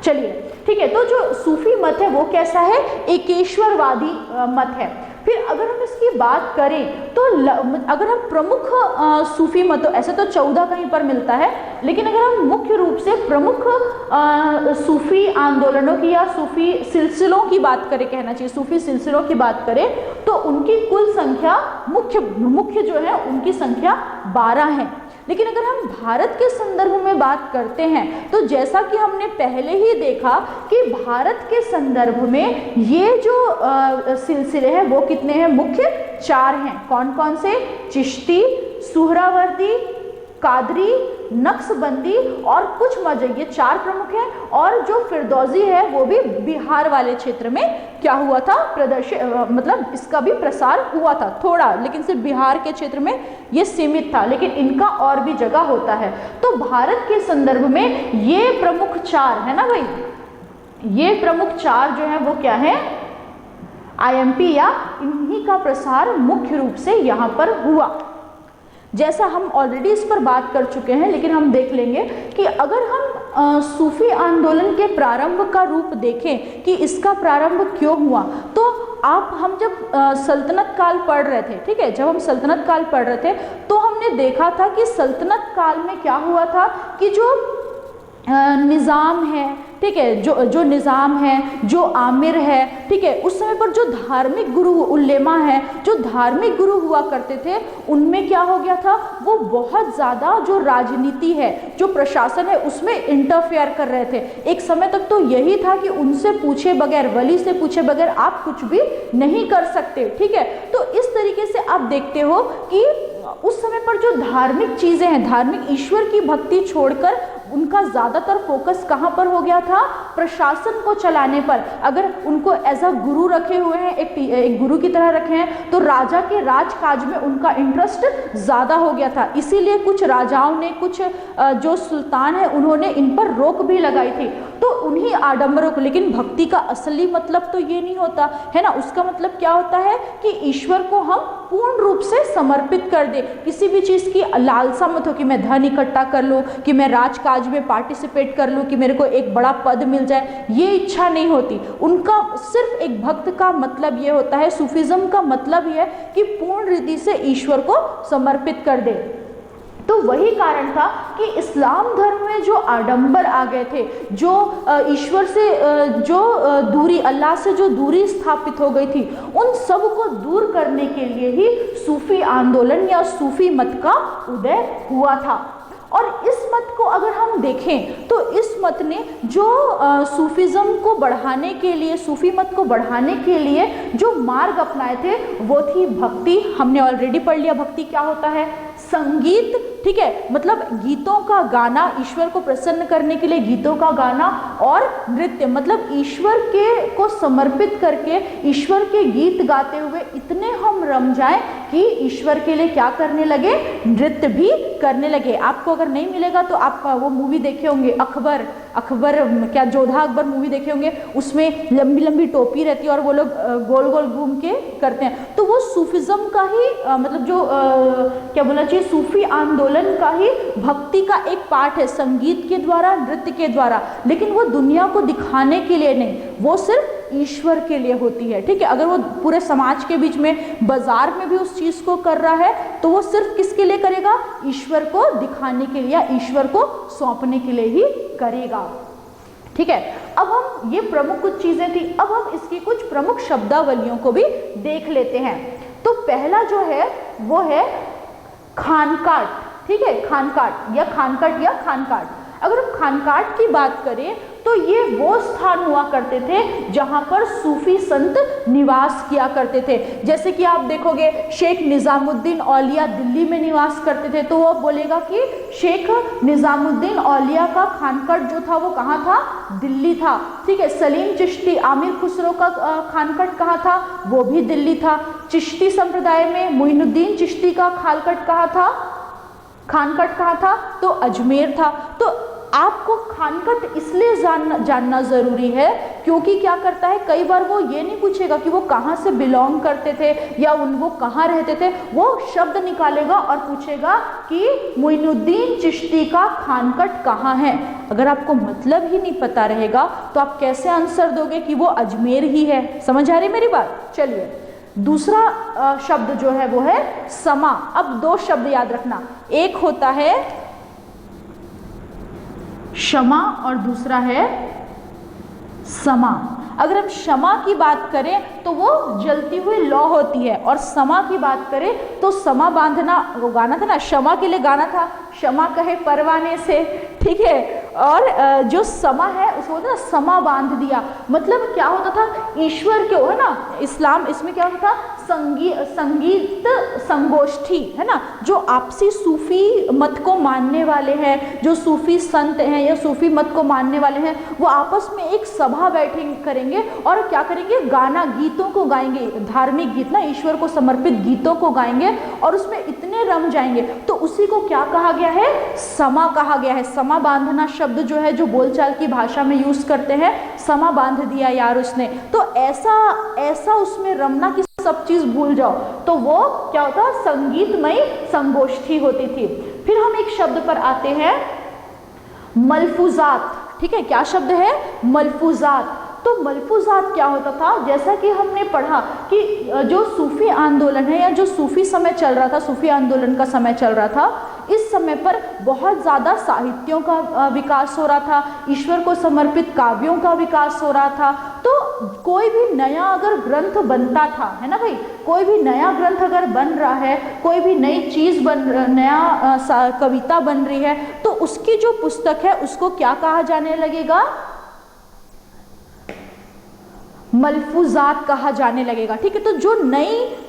चलिए, ठीक है, तो जो सूफी मत है वो कैसा है, एकेश्वरवादी मत है। फिर अगर हम इसकी बात करें तो अगर हम प्रमुख सूफी मत, ऐसे तो 14 कहीं पर मिलता है, लेकिन अगर हम मुख्य रूप से प्रमुख सूफी आंदोलनों की या सूफी सिलसिलों की बात करें, कहना चाहिए सूफी सिलसिलों की बात करें, तो उनकी कुल संख्या मुख्य जो है उनकी संख्या 12 है। लेकिन अगर हम भारत के संदर्भ में बात करते हैं तो जैसा कि हमने पहले ही देखा कि भारत के संदर्भ में ये जो सिलसिले हैं वो कितने हैं, मुख्य 4 हैं। कौन कौन से? चिश्ती, सुहरावर्दी, कादरी, नक्शबंदी और कुछ मजहब, ये 4 प्रमुख हैं। और जो फिरदौसी है वो भी बिहार वाले क्षेत्र में क्या हुआ था, मतलब इसका भी प्रसार हुआ था थोड़ा, लेकिन सिर्फ बिहार के क्षेत्र में ये सीमित था, लेकिन इनका और भी जगह होता है। तो भारत के संदर्भ में ये प्रमुख 4 है ना भाई, ये प्रमुख 4 जो है वो क्या है, IMP या इन्हीं का प्रसार मुख्य रूप से यहाँ पर हुआ। जैसा हम ऑलरेडी इस पर बात कर चुके हैं, लेकिन हम देख लेंगे कि अगर हम सूफी आंदोलन के प्रारंभ का रूप देखें कि इसका प्रारंभ क्यों हुआ, तो हम जब सल्तनत काल पढ़ रहे थे, ठीक है, जब हम सल्तनत काल पढ़ रहे थे तो हमने देखा था कि सल्तनत काल में क्या हुआ था कि जो निज़ाम है, ठीक है, जो निज़ाम है, जो आमिर है, ठीक है, उस समय पर जो धार्मिक गुरु उल्लेमा है, जो धार्मिक गुरु हुआ करते थे, उनमें क्या हो गया था, वो बहुत ज़्यादा जो राजनीति है, जो प्रशासन है, उसमें इंटरफेयर कर रहे थे। एक समय तक तो यही था कि उनसे पूछे बगैर, वली से पूछे बगैर आप कुछ भी नहीं कर सकते, ठीक है। तो इस तरीके से आप देखते हो कि उस समय पर जो धार्मिक चीज़ें हैं, धार्मिक ईश्वर की भक्ति छोड़कर उनका ज़्यादातर फोकस कहाँ पर हो गया था, प्रशासन को चलाने पर। अगर उनको एज अ गुरु रखे हुए हैं, एक गुरु की तरह रखे हैं, तो राजा के राजकाज में उनका इंटरेस्ट ज़्यादा हो गया था। इसीलिए कुछ राजाओं ने, कुछ जो सुल्तान है, उन्होंने इन पर रोक भी लगाई थी। तो उन्हीं आडंबरों को, लेकिन भक्ति का असली मतलब तो ये नहीं होता है ना। उसका मतलब क्या होता है कि ईश्वर को हम पूर्ण रूप से समर्पित कर दे। किसी भी चीज़ की लालसा मत हो कि मैं धन इकट्ठा कर लूँ, कि मैं राजकाज में पार्टिसिपेट कर लूँ, कि मेरे को एक बड़ा पद मिल जाए, ये इच्छा नहीं होती उनका। सिर्फ एक भक्त का मतलब ये होता है, सूफिज्म का मतलब ये है कि पूर्ण रीति से ईश्वर को समर्पित कर दे। तो वही कारण था कि इस्लाम धर्म में जो आडंबर आ गए थे, जो ईश्वर से जो दूरी, अल्लाह से जो दूरी स्थापित हो गई थी, उन सब को दूर करने के लिए ही सूफी आंदोलन या सूफी मत का उदय हुआ था। और इस मत को अगर हम देखें तो इस मत ने जो सूफीज़्म को बढ़ाने के लिए, सूफी मत को बढ़ाने के लिए जो मार्ग अपनाए थे वो थी भक्ति। हमने ऑलरेडी पढ़ लिया भक्ति क्या होता है, संगीत, ठीक है, मतलब गीतों का गाना, ईश्वर को प्रसन्न करने के लिए गीतों का गाना, और नृत्य मतलब ईश्वर के को समर्पित करके ईश्वर के गीत गाते हुए इतने हम रम जाएं कि ईश्वर के लिए क्या करने लगे, नृत्य भी करने लगे। आपको अगर नहीं मिलेगा तो आप वो मूवी देखे होंगे अकबर क्या जोधा अकबर मूवी देखे होंगे, उसमें लंबी लंबी टोपी रहती है और वो लोग गोल गोल घूम के करते हैं, तो वो सूफिज्म का ही मतलब जो क्या बोलना चाहिए, सूफी आंदोलन का ही भक्ति का एक पार्ट है, संगीत के द्वारा, नृत्य के द्वारा, लेकिन वो दुनिया को दिखाने के लिए नहीं, वो सिर्फ ईश्वर के लिए होती है, ठीक है। अगर वो पूरे समाज के बीच में, बाजार में भी उस चीज को कर रहा है तो वो सिर्फ किसके लिए करेगा, ईश्वर को दिखाने के लिए या ईश्वर को सौंपने के लिए ही करेगा, ठीक है। अब हम ये प्रमुख कुछ चीजें थी, अब हम इसकी कुछ प्रमुख शब्दावलियों को भी देख लेते हैं। तो पहला जो है वो है खानकाट, ठीक है, खानकाट या खानकट या खानकाट। अगर हम खानकाट की बात करें तो ये वो स्थान हुआ करते थे जहां पर सूफी संत निवास किया करते थे। जैसे कि आप देखोगे शेख निजामुद्दीन औलिया दिल्ली में निवास करते थे, तो वो बोलेगा कि शेख निजामुद्दीन औलिया का खानकट जो था वो कहाँ था, दिल्ली था, ठीक है। सलीम चिश्ती आमिर खुसरो का खानकट कहाँ था, वो भी दिल्ली था। चिश्ती संप्रदाय में मोइनुद्दीन चिश्ती का खानकट कहाँ था, तो अजमेर था। तो आपको खानकट इसलिए जानना जरूरी है क्योंकि क्या करता है, कई बार वो ये नहीं पूछेगा कि वो कहाँ से बिलोंग करते थे या वो कहाँ रहते थे, वो शब्द निकालेगा और पूछेगा कि मोइनुद्दीन चिश्ती का खानकट कहाँ है। अगर आपको मतलब ही नहीं पता रहेगा तो आप कैसे आंसर दोगे कि वो अजमेर ही है। समझ आ रही मेरी बात। चलिए, दूसरा शब्द जो है वो है समा। अब दो शब्द याद रखना, एक होता है क्षमा और दूसरा है समा। अगर हम क्षमा की बात करें तो वो जलती हुई लौ होती है, और समा की बात करें तो समा बांधना, वो गाना था ना, क्षमा के लिए गाना था, क्षमा कहे परवाने से, ठीक है। और जो समा है उसको ना समा बांध दिया, मतलब क्या होता था, ईश्वर के है ना, इस्लाम इसमें क्या होता था, संगीत संगोष्ठी है ना, जो आपसी सूफी मत को मानने वाले हैं, जो सूफी संत हैं या सूफी मत को मानने वाले हैं, वो आपस में एक सभा बैठेंगे करेंगे और क्या करेंगे, गाना, गीतों को गाएंगे, धार्मिक गीत ना, ईश्वर को समर्पित गीतों को गाएंगे और उसमें इतने रम जाएंगे, तो उसी को क्या कहा गया है, समा कहा गया है। समा बांधना शब्द जो है, जो बोलचाल की भाषा में यूज करते हैं, समा बांध दिया यार उसने, तो ऐसा उसमें रमना कि सब चीज भूल जाओ, तो वो क्या होता, संगीतमयी संगोष्ठी होती थी। फिर हम एक शब्द पर आते हैं मलफूजात, ठीक है। क्या शब्द है, मलफूजात। तो मलफूजात क्या होता था, जैसा कि हमने पढ़ा कि जो सूफी आंदोलन है या जो सूफी समय चल रहा था, सूफी आंदोलन का समय चल रहा था, इस समय पर बहुत ज़्यादा साहित्यों का विकास हो रहा था, ईश्वर को समर्पित काव्यों का विकास हो रहा था। तो कोई भी नया अगर ग्रंथ बनता था, है ना भाई, कोई भी नया ग्रंथ अगर बन रहा है, कोई भी नई चीज़ नया कविता बन रही है, तो उसकी जो पुस्तक है उसको क्या कहा जाने लगेगा, मलफूजात कहा जाने लगेगा, ठीक है। तो जो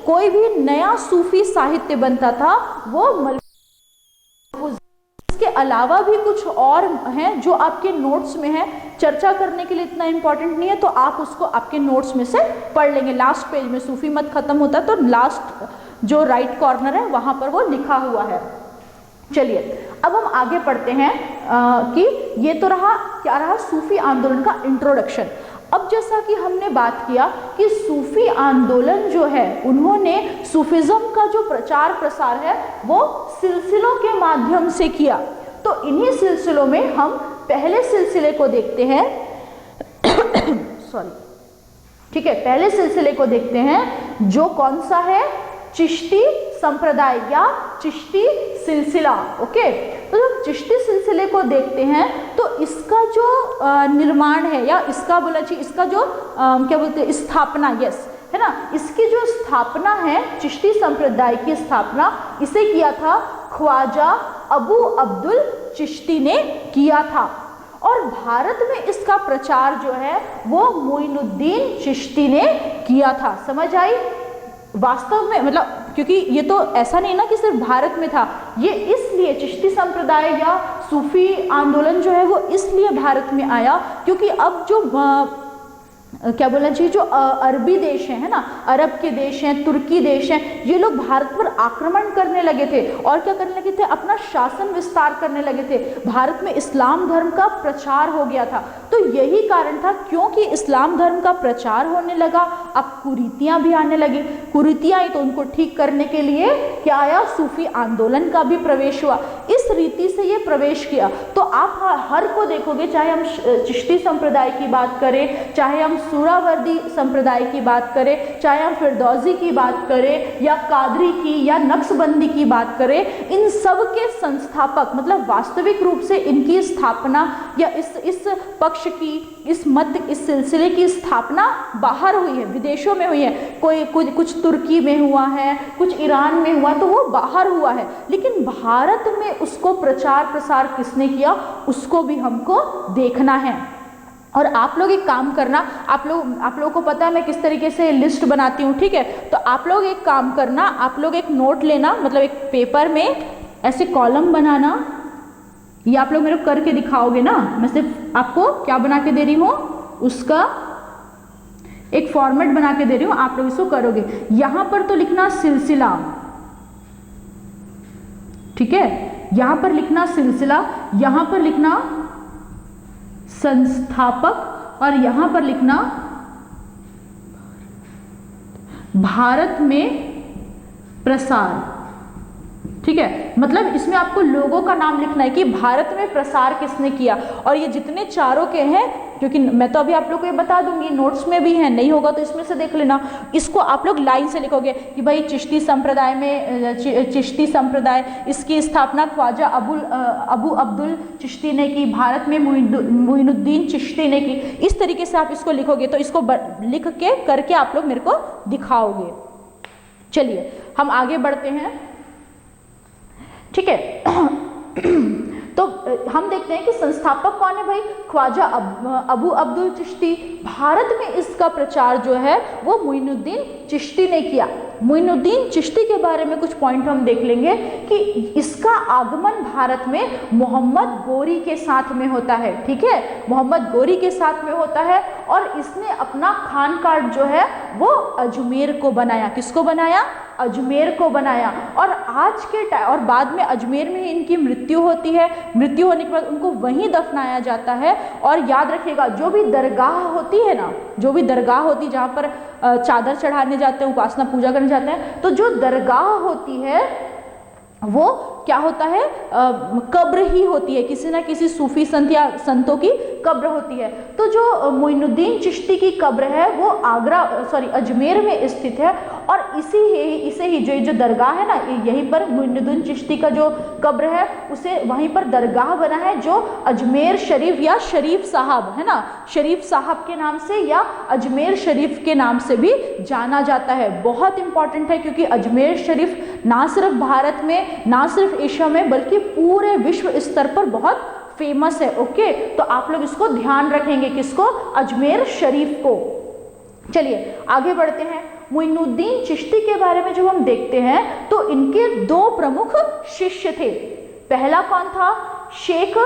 कोई भी नया सूफी साहित्य बनता था वो मलफूजात। इसके अलावा भी कुछ और हैं जो आपके नोट्स में है, चर्चा करने के लिए इतना इंपॉर्टेंट नहीं है, तो आप उसको आपके नोट्स में से पढ़ लेंगे। लास्ट पेज में सूफी मत खत्म होता है तो लास्ट जो राइट कॉर्नर है वहां पर वो लिखा हुआ है। चलिए, अब हम आगे पढ़ते हैं कि ये तो क्या रहा सूफी आंदोलन का इंट्रोडक्शन। अब जैसा कि हमने बात किया कि सूफी आंदोलन जो है, उन्होंने सूफिज्म का जो प्रचार प्रसार है वो सिलसिलों के माध्यम से किया। तो इन्हीं सिलसिलों में हम पहले सिलसिले को देखते हैं सॉरी, ठीक है, पहले सिलसिले को देखते हैं जो कौन सा है, चिश्ती संप्रदाय या चिश्ती सिलसिला। ओके, तो जब चिश्ती सिलसिले को देखते हैं तो इसका जो निर्माण है या इसका बोला चाहिए, इसका जो क्या बोलते हैं, स्थापना, यस, है ना, इसकी जो स्थापना है, चिश्ती संप्रदाय की स्थापना इसे किया था ख्वाजा अबू अब्दुल चिश्ती ने किया था। और भारत में इसका प्रचार जो है वो मोइनुद्दीन चिश्ती ने किया था। समझ आई? वास्तव में मतलब क्योंकि ये तो ऐसा नहीं ना कि सिर्फ भारत में था, ये इसलिए चिश्ती संप्रदाय या सूफी आंदोलन जो है वो इसलिए भारत में आया क्योंकि अब जो क्या बोलना चाहिए, जो अरबी देश है ना, अरब के देश हैं, तुर्की देश हैं, ये लोग भारत पर आक्रमण करने लगे थे और क्या करने लगे थे, अपना शासन विस्तार करने लगे थे। भारत में इस्लाम धर्म का प्रचार हो गया था। तो यही कारण था, क्योंकि इस्लाम धर्म का प्रचार होने लगा, अब कुरीतियां भी आने लगी। कुरीतियां आई तो उनको ठीक करने के लिए क्या आया, सूफी आंदोलन का भी प्रवेश हुआ। इस रीति से ये प्रवेश किया। तो आप हर को देखोगे, चाहे हम चिश्ती संप्रदाय की बात करें, चाहे हम सूरावर्दी संप्रदाय की बात करें, चाहे हम फिरदौसी की बात करें या कादरी की या नक्शबंदी की बात करें, इन सब के संस्थापक मतलब वास्तविक रूप से इनकी स्थापना या इस पक्ष की, इस मत, इस सिलसिले की स्थापना बाहर हुई है, विदेशों में हुई है। कुछ तुर्की में हुआ है, कुछ ईरान में हुआ, तो वो बाहर हुआ है। लेकिन भारत में उसको प्रचार प्रसार किसने किया, उसको भी हमको देखना है। और आप लोग एक काम करना, आप लोगों को पता है मैं किस तरीके से लिस्ट बनाती हूँ, ठीक है? तो आप लोग एक काम करना, आप लोग एक नोट लेना, मतलब एक पेपर में ऐसे कॉलम बनाना। ये आप लोग मेरे को करके दिखाओगे ना, मैं सिर्फ आपको क्या बना के दे रही हूँ, उसका एक फॉर्मेट बना के दे रही हूँ, आप लोग इसको करोगे। यहां पर तो लिखना सिलसिला, ठीक है? यहां पर लिखना सिलसिला, यहां पर लिखना संस्थापक और यहां पर लिखना भारत में प्रसार, ठीक है? मतलब इसमें आपको लोगों का नाम लिखना है कि भारत में प्रसार किसने किया। और ये जितने चारों के हैं, क्योंकि मैं तो अभी आप लोग को ये बता दूंगी, नोट्स में भी है, नहीं होगा तो इसमें से देख लेना। इसको आप लोग लाइन से लिखोगे कि भाई चिश्ती संप्रदाय में, चिश्ती संप्रदाय, इसकी स्थापना ख्वाजा अबू अब्दुल चिश्ती ने की, भारत में मोइनुद्दीन चिश्ती ने की। इस तरीके से आप इसको लिखोगे तो इसको लिख के करके आप लोग मेरे को दिखाओगे। चलिए हम आगे बढ़ते हैं, ठीक है? तो हम देखते हैं कि संस्थापक कौन है भाई, ख्वाजा अबू अब्दुल चिश्ती। भारत में इसका प्रचार जो है वो मोइनुद्दीन चिश्ती ने किया। मोइनुद्दीन चिश्ती के बारे में कुछ पॉइंट हम देख लेंगे कि इसका आगमन भारत में मोहम्मद गोरी के साथ में होता है, ठीक है? मोहम्मद गोरी के साथ में होता है और इसने अपना खानकाह जो है वो अजमेर को बनाया। किसको बनाया? अजमेर को बनाया। और आज के और बाद में अजमेर में ही इनकी मृत्यु होती है। मृत्यु होने के बाद उनको वहीं दफनाया जाता है। और याद रखिएगा, जो भी दरगाह होती है ना, जो भी दरगाह होती है जहाँ पर चादर चढ़ाने जाते हैं, उपासना पूजा करने जाते हैं, तो जो दरगाह होती है वो क्या होता है, कब्र ही होती है, किसी ना किसी सूफी संत या संतों की कब्र होती है। तो जो मोइनुद्दीन चिश्ती की कब्र है वो अजमेर में स्थित है। और इसे ही जो दरगाह है ना, यहीं पर मोइनुद्दीन चिश्ती का जो कब्र है उसे वहीं पर दरगाह बना है, जो अजमेर शरीफ या शरीफ साहब है ना, शरीफ साहब के नाम से या अजमेर शरीफ के नाम से भी जाना जाता है। बहुत इंपॉर्टेंट है क्योंकि अजमेर शरीफ ना सिर्फ भारत में, ना सिर्फ एशिया में, बल्कि पूरे विश्व स्तर पर बहुत फेमस है। ओके, तो आप लोग इसको ध्यान रखेंगे, किसको? अजमेर शरीफ को। चलिए आगे बढ़ते हैं। मोइनुद्दीन चिश्ती के बारे में जब हम देखते हैं तो इनके दो प्रमुख शिष्य थे। पहला कौन था? शेख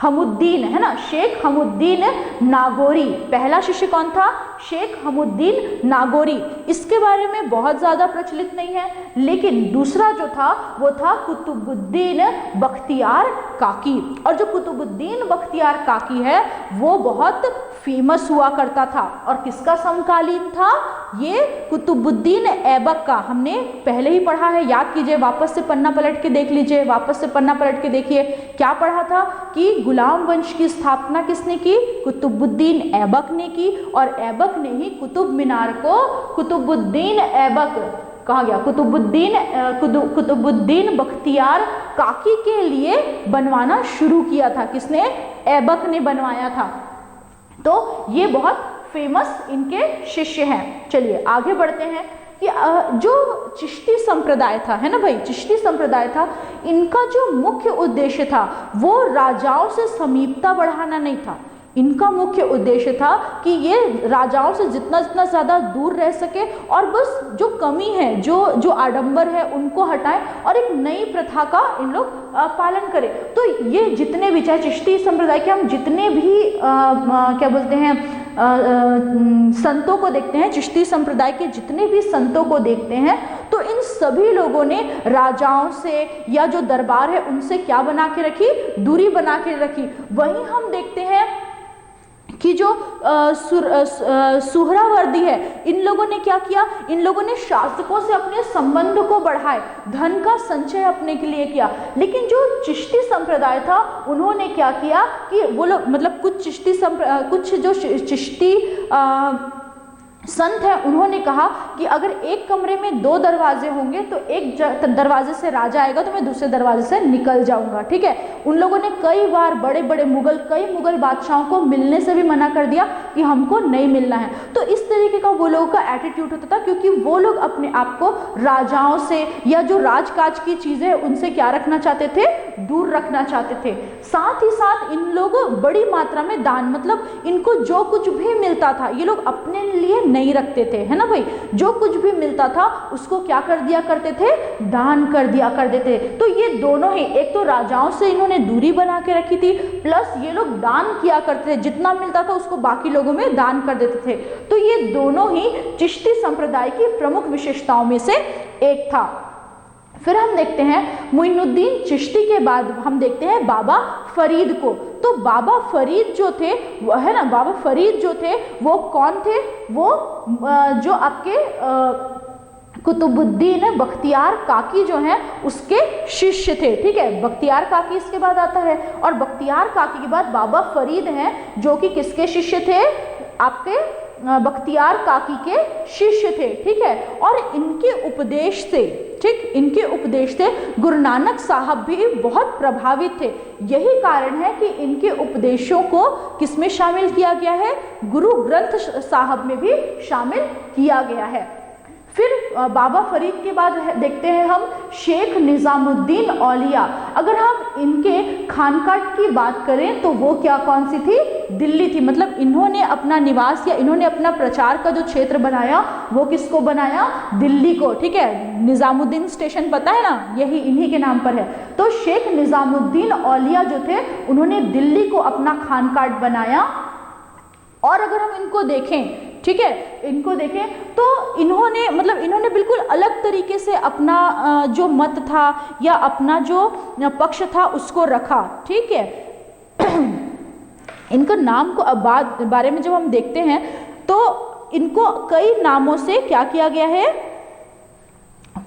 हमुद्दीन, है ना, शेख हमुद्दीन नागौरी। पहला शिष्य कौन था? शेख हमुद्दीन नागौरी। इसके बारे में बहुत ज़्यादा प्रचलित नहीं है। लेकिन दूसरा जो था वो था कुतुबुद्दीन बख्तियार काकी। और जो कुतुबुद्दीन बख्तियार काकी है वो बहुत फेमस हुआ करता था। और किसका समकालीन था? ये कुतुबुद्दीन ऐबक का। हमने पहले ही पढ़ा है, याद कीजिए, वापस से पन्ना पलट के देख लीजिए, वापस से पन्ना पलट के देखिए। क्या पढ़ा था कि गुलाम वंश की स्थापना किसने की? कुतुबुद्दीन ऐबक ने की। और ऐबक ने ही कुतुब मीनार को कुतुबुद्दीन ऐबक कहा गया, कुतुबुद्दीन बख्तियार काकी के लिए बनवाना शुरू किया था। किसने? ऐबक ने बनवाया था। तो ये बहुत फेमस इनके शिष्य हैं। चलिए आगे बढ़ते हैं कि जो चिश्ती संप्रदाय था, है ना भाई, चिश्ती संप्रदाय था, इनका जो मुख्य उद्देश्य था वो राजाओं से समीपता बढ़ाना नहीं था। इनका मुख्य उद्देश्य था कि ये राजाओं से जितना जितना ज़्यादा दूर रह सके और बस जो कमी है, जो आडंबर है उनको हटाएं और एक नई प्रथा का इन लोग पालन करें। तो ये जितने भी, चाहे चिश्ती संप्रदाय के हम जितने भी क्या बोलते हैं संतों को देखते हैं, चिश्ती संप्रदाय के जितने भी संतों को देखते हैं, तो इन सभी लोगों ने राजाओं से या जो दरबार है उनसे क्या बना के रखी, दूरी बना के रखी। वहीं हम देखते हैं कि जो सुहरावर्दी है, इन लोगों ने क्या किया, इन लोगों ने शासकों से अपने संबंध को बढ़ाए, धन का संचय अपने के लिए किया। लेकिन जो चिश्ती संप्रदाय था उन्होंने क्या किया कि वो लोग, मतलब कुछ जो चिश्ती संत है, उन्होंने कहा कि अगर एक कमरे में 2 दरवाजे होंगे तो एक दरवाजे से राजा आएगा तो मैं दूसरे दरवाजे से निकल जाऊंगा, ठीक है। उन लोगों ने कई बार कई मुगल बादशाहों को मिलने से भी मना कर दिया कि हमको नहीं मिलना है। तो इस तरीके का वो लोगों का एटीट्यूड होता था, क्योंकि वो लोग अपने आप को राजाओं से या जो राजकाज की चीजें उनसे क्या रखना चाहते थे, दूर रखना चाहते थे। साथ ही साथ इन लोग बड़ी मात्रा में दान, मतलब इनको जो कुछ भी मिलता था ये लोग अपने लिए नहीं रखते थे, है ना भाई। जो कुछ भी मिलता था उसको क्या कर दिया करते थे, दान कर दिया करते थे। तो ये दोनों ही, एक तो राजाओं से इन्होंने दूरी बना के रखी थी, प्लस ये लोग दान किया करते थे, जितना मिलता था उसको बाकी लोगों में दान कर देते थे। तो ये दोनों ही चिश्ती संप्रदाय की प्रमुख विशेषताओं में से एक था। फिर हम देखते हैं मुइनुद्दीन चिश्ती के बाद हम देखते हैं बाबा फरीद को। तो बाबा फरीद जो थे, है ना, बाबा फरीद जो थे वो कौन थे, वो जो आपके कुतुबुद्दीन बख्तियार काकी जो हैं उसके शिष्य थे, ठीक है। बख्तियार काकी इसके बाद आता है और बख्तियार काकी के बाद बाबा फरीद हैं जो कि किसके शिष्य थे, आपके बख्तियार काकी के शिष्य थे, ठीक है। और इनके उपदेश से, ठीक, इनके उपदेश से गुरु नानक साहब भी बहुत प्रभावित थे। यही कारण है कि इनके उपदेशों को किसमें शामिल किया गया है, गुरु ग्रंथ साहब में भी शामिल किया गया है। फिर बाबा फरीद के बाद देखते हैं हम शेख निजामुद्दीन औलिया। अगर हम इनके खानकाट की बात करें तो वो क्या, कौन सी थी, दिल्ली थी। मतलब इन्होंने अपना निवास या इन्होंने अपना प्रचार का जो क्षेत्र बनाया वो किसको बनाया, दिल्ली को, ठीक है। निजामुद्दीन स्टेशन पता है ना, यही इन्हीं के नाम पर है। तो शेख निजामुद्दीन औलिया जो थे उन्होंने दिल्ली को अपना खानकाट बनाया। और अगर हम इनको देखें, ठीक है, इनको देखें तो इन्होंने बिल्कुल अलग तरीके से अपना जो मत था या अपना जो पक्ष था उसको रखा, ठीक है। इनका नाम को अब बारे में जब हम देखते हैं तो इनको कई नामों से क्या किया गया है,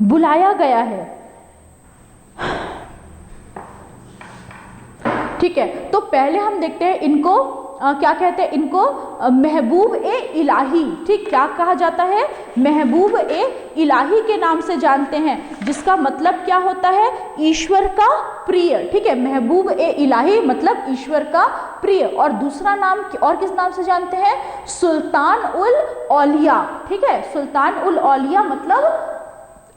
बुलाया गया है, ठीक है। तो पहले हम देखते हैं इनको क्या कहते हैं, इनको महबूब ए इलाही, ठीक, क्या कहा जाता है, महबूब ए इलाही के नाम से जानते हैं, जिसका मतलब क्या होता है, ईश्वर का प्रिय, ठीक है। महबूब ए इलाही मतलब ईश्वर का प्रिय। और दूसरा नाम और किस नाम से जानते हैं, सुल्तान उल औलिया, ठीक है। सुल्तान उल औलिया मतलब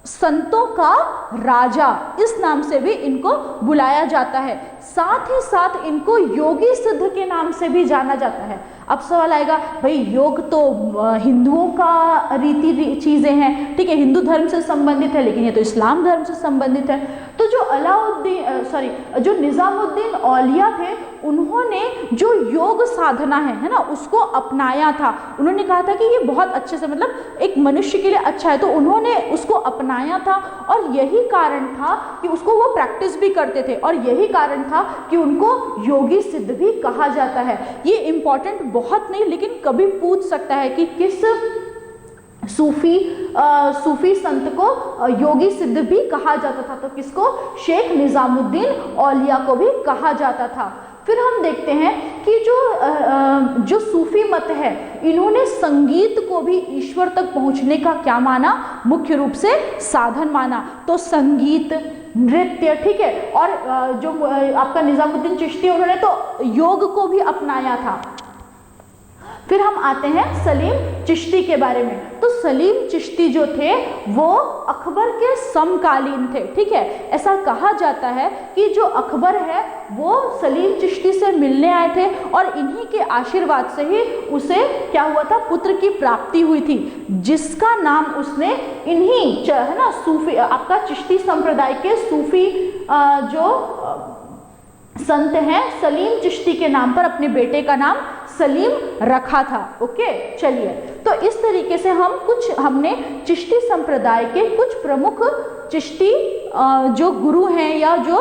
संतों का राजा, इस नाम से भी इनको बुलाया जाता है। साथ ही साथ इनको योगी सिद्ध के नाम से भी जाना जाता है। अब सवाल आएगा, भाई योग तो हिंदुओं का रीति चीज़ें हैं, ठीक है, हिंदू धर्म से संबंधित है, लेकिन ये तो इस्लाम धर्म से संबंधित है। तो जो निजामुद्दीन औलिया थे उन्होंने जो योग साधना है ना, उसको अपनाया था। उन्होंने कहा था कि ये बहुत अच्छे से, मतलब एक मनुष्य के लिए अच्छा है, तो उन्होंने उसको अपनाया था। और यही कारण था कि उसको वो प्रैक्टिस भी करते थे, और यही कारण था कि उनको योगी सिद्ध भी कहा जाता है। ये इम्पॉर्टेंट बहुत नहीं, लेकिन कभी पूछ सकता है कि किस सूफी संत को योगी सिद्ध भी कहा जाता था, तो किसको, शेख निजामुद्दीन औलिया को भी कहा जाता था। फिर हम देखते हैं कि जो सूफी मत है, इन्होंने संगीत को भी ईश्वर तक पहुंचने का क्या माना, मुख्य रूप से साधन माना। तो संगीत, नृत्य, ठीक है। और जो आपका निजामुद्दीन चिश्ती, उन्होंने तो योग को भी अपनाया था। फिर हम आते हैं सलीम चिश्ती के बारे में। तो तो सलीम चिश्ती जो थे वो अकबर के समकालीन थे, ठीक है। ऐसा कहा जाता है कि जो अकबर है वो सलीम चिश्ती से मिलने आए थे और इन्हीं के आशीर्वाद से ही उसे क्या हुआ था, पुत्र की प्राप्ति हुई थी, जिसका नाम उसने इन्हीं है ना सूफी, आपका चिश्ती संप्रदाय के सूफी जो संत हैं सलीम चिश्ती के नाम पर अपने बेटे का नाम सलीम रखा था। ओके, चलिए, तो इस तरीके से हमने चिश्ती संप्रदाय के कुछ प्रमुख चिश्ती जो गुरु हैं या जो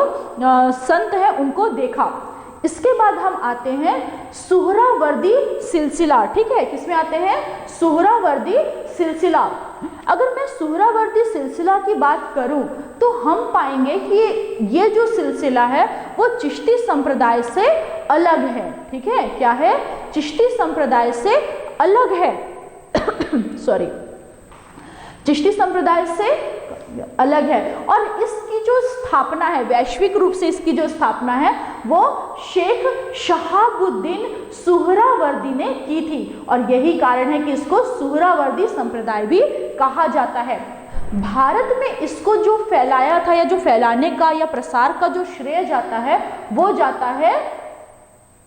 संत हैं उनको देखा। इसके बाद हम आते हैं सुहरावर्दी सिलसिला, ठीक है। किसमें आते हैं, सुहरावर्दी सिलसिला। अगर मैं सुहरावर्दी सिलसिला की बात करूं तो हम पाएंगे कि ये जो सिलसिला है वो चिश्ती संप्रदाय से अलग है, ठीक है। क्या है, चिश्ती संप्रदाय से अलग है सॉरी, चिश्ती संप्रदाय से अलग है। और इसकी जो स्थापना है, वैश्विक रूप से इसकी जो स्थापना है वो शेख शहाबुद्दीन सुहरावर्दी ने की थी और यही कारण है कि इसको सुहरावर्दी संप्रदाय भी कहा जाता है। भारत में इसको जो फैलाया था या जो फैलाने का या प्रसार का जो श्रेय जाता है वो जाता है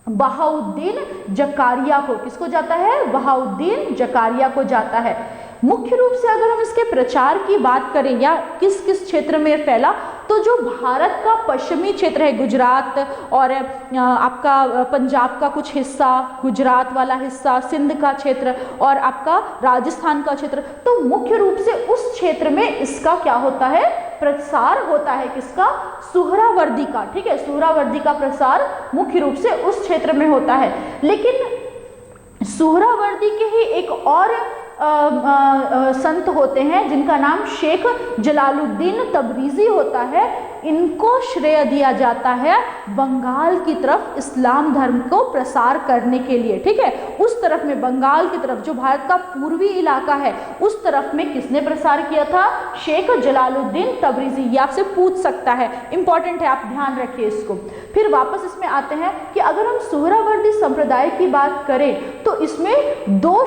बहाउद्दीन जकारिया को। किसको जाता है, बहाउद्दीन जकारिया को जाता है। मुख्य रूप से अगर हम इसके प्रचार की बात करें या किस किस क्षेत्र में फैला, तो जो भारत का पश्चिमी क्षेत्र है, गुजरात और आपका पंजाब का कुछ हिस्सा, गुजरात वाला हिस्सा, सिंध का क्षेत्र और आपका राजस्थान का क्षेत्र, तो मुख्य रूप से उस क्षेत्र में इसका क्या होता है, प्रसार होता है। किसका, सुहरावर्दी का, ठीक है। सुहरावर्दी का प्रसार मुख्य रूप से उस क्षेत्र में होता है। लेकिन सुहरावर्दी के ही एक और संत होते हैं जिनका नाम शेख जलालुद्दीन तबरीजी होता है। इनको श्रेय दिया जाता है बंगाल की तरफ इस्लाम धर्म को प्रसार करने के लिए, ठीक है। उस तरफ में, बंगाल की तरफ, जो भारत का पूर्वी इलाका है, उस तरफ में किसने प्रसार किया था, शेख जलालुद्दीन तबरीजी। ये आपसे पूछ सकता है, इंपॉर्टेंट है, आप ध्यान रखिए इसको। फिर वापस इसमें आते हैं कि अगर हम सुहरावर्दी संप्रदाय की बात करें तो इसमें दो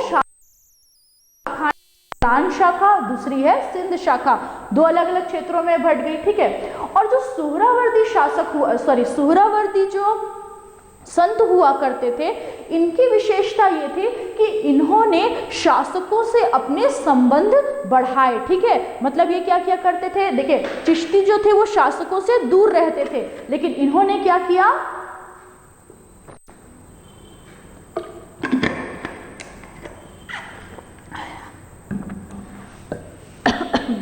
शाखा, दूसरी है सिंध शाखा, दो अलग अलग क्षेत्रों में बट गई, ठीक है। और जो सुहरावर्दी शासक हुआ, सुहरावर्दी जो संत हुआ करते थे, इनकी विशेषता ये थी कि इन्होंने शासकों से अपने संबंध बढ़ाए, ठीक है। मतलब ये क्या किया करते थे, देखिए चिश्ती जो थे वो शासकों से दूर रहते थे, लेकिन इन्होंने क्या किया,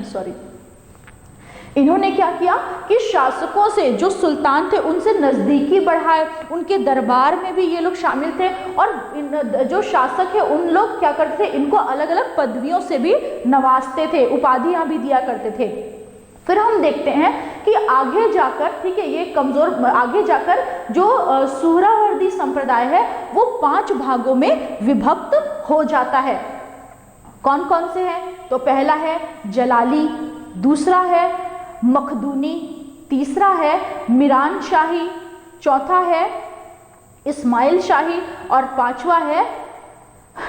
सॉरी, इन्होंने क्या किया कि शासकों से, जो सुल्तान थे, उनसे नजदीकी बढ़ाए, उनके दरबार में भी ये लोग शामिल थे और जो शासक है उन लोग क्या करते थे, इनको अलग अलग पदवियों से भी नवाजते थे, उपाधियां भी दिया करते थे। फिर हम देखते हैं कि आगे जाकर, ठीक है, ये कमजोर, आगे जाकर जो सुहरावर्दी संप्रदाय है वो 5 भागों में विभक्त हो जाता है। कौन कौन से हैं, तो पहला है जलाली, दूसरा है मखदूनी, तीसरा है मीरान शाही, चौथा है इस्माइल शाही और पांचवा है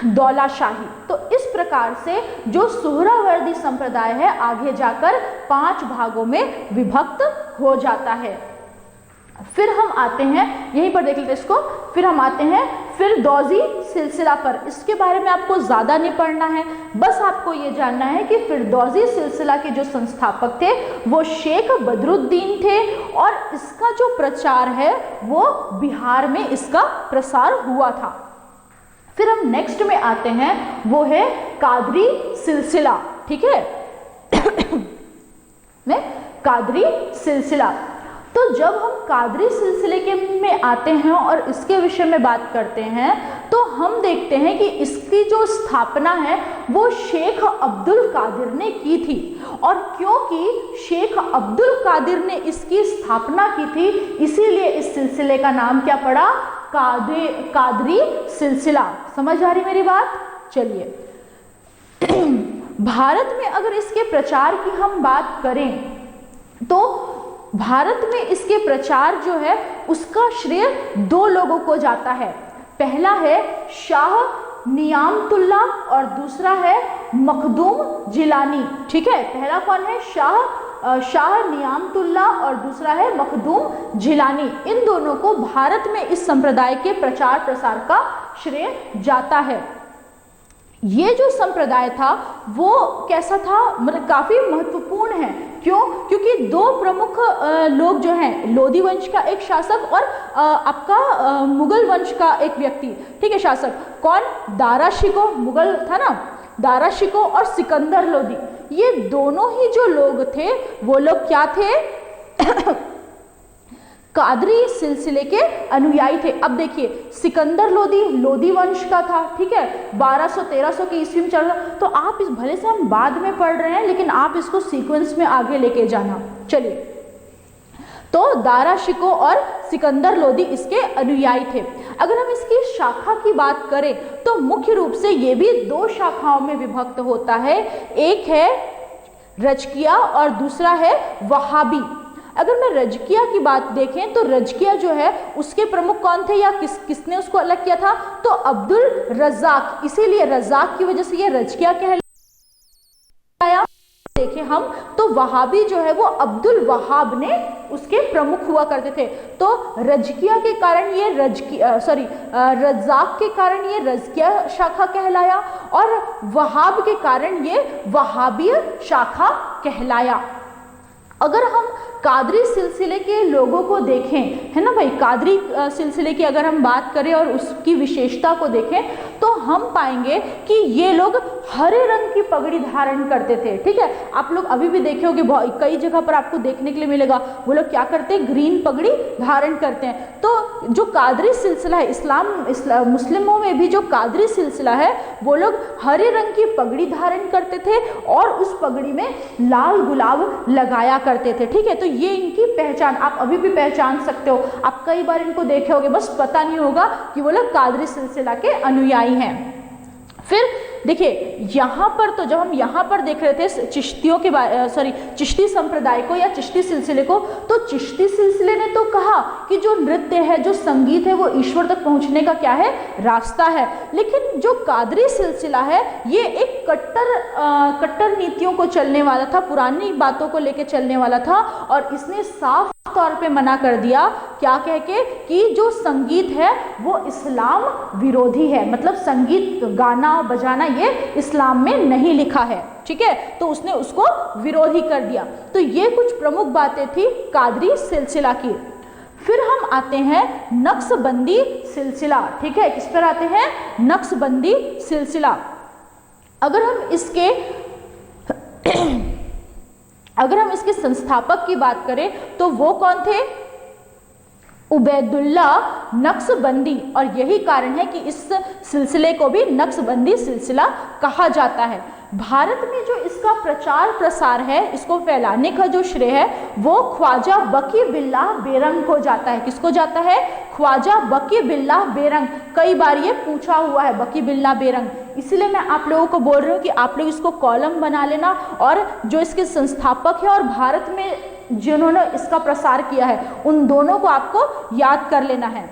दौला शाही। तो इस प्रकार से जो सुहरावर्दी संप्रदाय है आगे जाकर 5 भागों में विभक्त हो जाता है। फिर हम आते हैं, यहीं पर देख लेते हैं इसको, फिर हम आते हैं फिरदौसी सिलसिला पर। इसके बारे में आपको ज़्यादा नहीं पढ़ना है, बस आपको ये जानना है कि फिरदौसी सिलसिला के जो संस्थापक थे वो शेख बदरुद्दीन थे और इसका जो प्रचार है वो बिहार में इसका प्रसार हुआ था। फिर हम नेक्स्ट में आते हैं, वो है कादरी सिलसिला, ठीक है कादरी सिलसिला। तो जब हम कादरी सिलसिले के में आते हैं और इसके विषय में बात करते हैं तो हम देखते हैं कि इसकी जो स्थापना है वो शेख अब्दुल कादिर ने की थी। और क्योंकि शेख अब्दुल कादिर ने इसकी स्थापना की थी, इसीलिए इस सिलसिले का नाम क्या पड़ा, कादरी सिलसिला। समझ आ रही मेरी बात? चलिए भारत में अगर इसके प्रचार की हम बात करें तो भारत में इसके प्रचार जो है उसका श्रेय 2 लोगों को जाता है। पहला है शाह नियामतुल्ला और दूसरा है मखदूम जिलानी। ठीक है, पहला कौन है? शाह नियामतुल्ला और दूसरा है मखदूम जिलानी। इन दोनों को भारत में इस संप्रदाय के प्रचार प्रसार का श्रेय जाता है। ये जो संप्रदाय था वो कैसा था, मतलब काफी महत्वपूर्ण है। क्यों? क्योंकि दो प्रमुख लोग जो हैं, लोधी वंश का एक शासक और आपका मुगल वंश का एक व्यक्ति, ठीक है, शासक कौन? दारा शिकोह मुगल था ना, दारा शिकोह और सिकंदर लोधी, ये दोनों ही जो लोग थे वो लोग क्या थे? कादरी सिलसिले के अनुयायी थे। अब देखिए, सिकंदर लोधी वंश का था, ठीक है, 1200-1300 की ईस्वी में चल रहा। तो आप इस, भले से हम बाद में पढ़ रहे हैं लेकिन आप इसको सीक्वेंस में आगे लेके जाना। चलिए, तो दारा शिकोह और सिकंदर लोधी इसके अनुयायी थे। अगर हम इसकी शाखा की बात करें तो मुख्य रूप से ये भी दो शाखाओं में विभक्त होता है, एक है रजकिया और दूसरा है वहाबी। अगर मैं रजकिया की बात देखें तो रजकिया जो है उसके प्रमुख कौन थे या किसने उसको अलग किया था? तो अब्दुल रज़ाक, इसीलिए रज़ाक की वजह से ये रजकिया कहलाया। देखें हम तो वहाबी जो है वो अब्दुल वहाब ने उसके प्रमुख हुआ करते थे। तो रजकिया के कारण ये रज़ाक के कारण ये रजकिया शाखा कहलाया और वहाब के कारण ये वहाबी शाखा कहलाया। अगर हम कादरी सिलसिले के लोगों को देखें, है ना भाई, कादरी सिलसिले की अगर हम बात करें और उसकी विशेषता को देखें तो हम पाएंगे कि ये लोग हरे रंग की पगड़ी धारण करते थे। ठीक है, आप लोग अभी भी देखे होंगे, कई जगह पर आपको देखने के लिए मिलेगा, वो लोग क्या करते हैं? ग्रीन पगड़ी धारण करते हैं। तो जो कादरी सिलसिला है, मुस्लिमों में भी जो कादरी सिलसिला है वो लोग हरे रंग की पगड़ी धारण करते थे और उस पगड़ी में लाल गुलाब लगाया करते थे। ठीक है, तो ये इनकी पहचान, आप अभी भी पहचान सकते हो। आप कई बार इनको देखे होंगे, बस पता नहीं होगा कि वो लोग कादरी सिलसिला के अनुयायी हैं। फिर देखिए, यहाँ पर तो जब हम यहाँ पर देख रहे थे चिश्तियों के चिश्ती संप्रदाय को या चिश्ती सिलसिले को, तो चिश्ती सिलसिले ने तो कहा कि जो नृत्य है, जो संगीत है, वो ईश्वर तक पहुँचने का क्या है? रास्ता है। लेकिन जो कादरी सिलसिला है ये एक कट्टर नीतियों को चलने वाला था, पुरानी बातों को लेकर चलने वाला था और इसने साफ तौर पे मना कर दिया, क्या कह के, कि जो संगीत है वो इस्लाम विरोधी है, मतलब संगीत गाना बजाना ये इस्लाम में नहीं लिखा है। ठीक है, तो उसने उसको विरोधी कर दिया। तो ये कुछ प्रमुख बातें थी कादरी सिलसिला की। फिर हम आते हैं नक्शबंदी सिलसिला। ठीक है, किस पर आते हैं? नक्शबंदी सिलसिला। अगर हम इसके संस्थापक की बात करें तो वो कौन थे? उबैदुल्ला नक्शबंदी। और यही कारण है कि इस सिलसिले को भी नक्शबंदी सिलसिला कहा जाता है। भारत में जो इसका प्रचार प्रसार है, इसको फैलाने का जो श्रेय है वो ख्वाजा बकी बिल्लाह बेरंग को जाता है। किसको जाता है? ख्वाजा बकी बिल्लाह बेरंग। कई बार ये पूछा हुआ है, बकी बिल्लाह बेरंग, इसलिए मैं आप लोगों को बोल रही हूँ कि आप लोग इसको कॉलम बना लेना और जो इसके संस्थापक है और भारत में जिन्होंने इसका प्रसार किया है उन दोनों को आपको याद कर लेना है।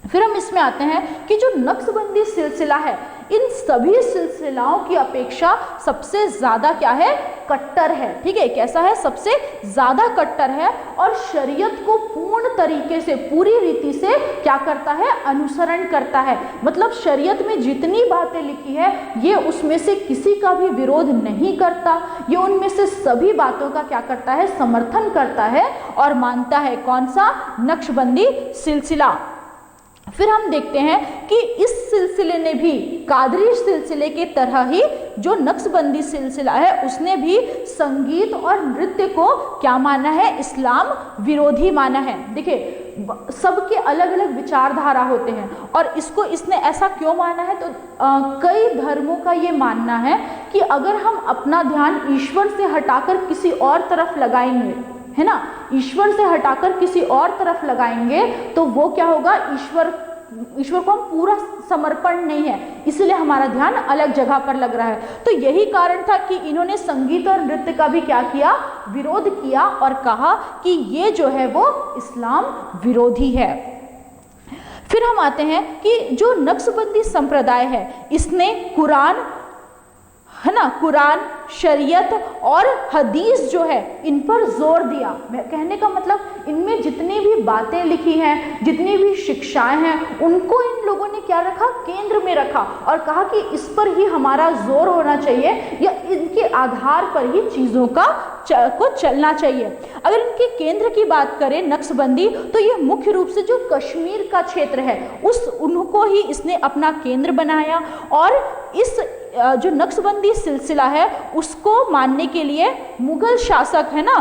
फिर हम इसमें आते हैं कि जो नक्शबंदी सिलसिला है, इन सभी सिलसिलाओं की अपेक्षा सबसे ज्यादा क्या है? कट्टर है। ठीक है, कैसा है? सबसे ज्यादा कट्टर है और शरीयत को पूर्ण तरीके से, पूरी रीति से क्या करता है? अनुसरण करता है। मतलब शरीयत में जितनी बातें लिखी है ये उसमें से किसी का भी विरोध नहीं करता, ये उनमें से सभी बातों का क्या करता है? समर्थन करता है और मानता है। कौन सा? नक्शबंदी सिलसिला। फिर हम देखते हैं कि इस सिलसिले ने भी कादरी सिलसिले के तरह ही जो नक्शबंदी सिलसिला है उसने भी संगीत और नृत्य को क्या माना है? इस्लाम विरोधी माना है। देखिए, सबके अलग अलग विचारधारा होते हैं और इसने ऐसा क्यों माना है? तो कई धर्मों का ये मानना है कि अगर हम अपना ध्यान ईश्वर से हटाकर किसी और तरफ लगाएंगे, है ना, ईश्वर से हटाकर किसी और तरफ लगाएंगे तो वो क्या होगा? ईश्वर को हम पूरा समर्पण नहीं है, इसलिए हमारा ध्यान अलग जगह पर लग रहा है। तो यही कारण था कि इन्होंने संगीत और नृत्य का भी क्या किया? विरोध किया और कहा कि ये जो है वो इस्लाम विरोधी है। फिर हम आते हैं कि जो नक्शबंदी संप्रदाय है इसने कुरान, है ना, कुरान, शरीयत और हदीस जो है इन पर जोर दिया। मैं कहने का मतलब इनमें जितनी भी बातें लिखी हैं, जितनी भी शिक्षाएं हैं, उनको इन लोगों ने क्या रखा, केंद्र में रखा और कहा कि इस पर ही हमारा जोर होना चाहिए या इनके आधार पर ही चीज़ों को चलना चाहिए। अगर इनके केंद्र की बात करें नक्शबंदी, तो ये मुख्य रूप से जो कश्मीर का क्षेत्र है उनको ही इसने अपना केंद्र बनाया और इस जो नक्शबंदी सिलसिला है उसको मानने के लिए मुगल शासक, है ना,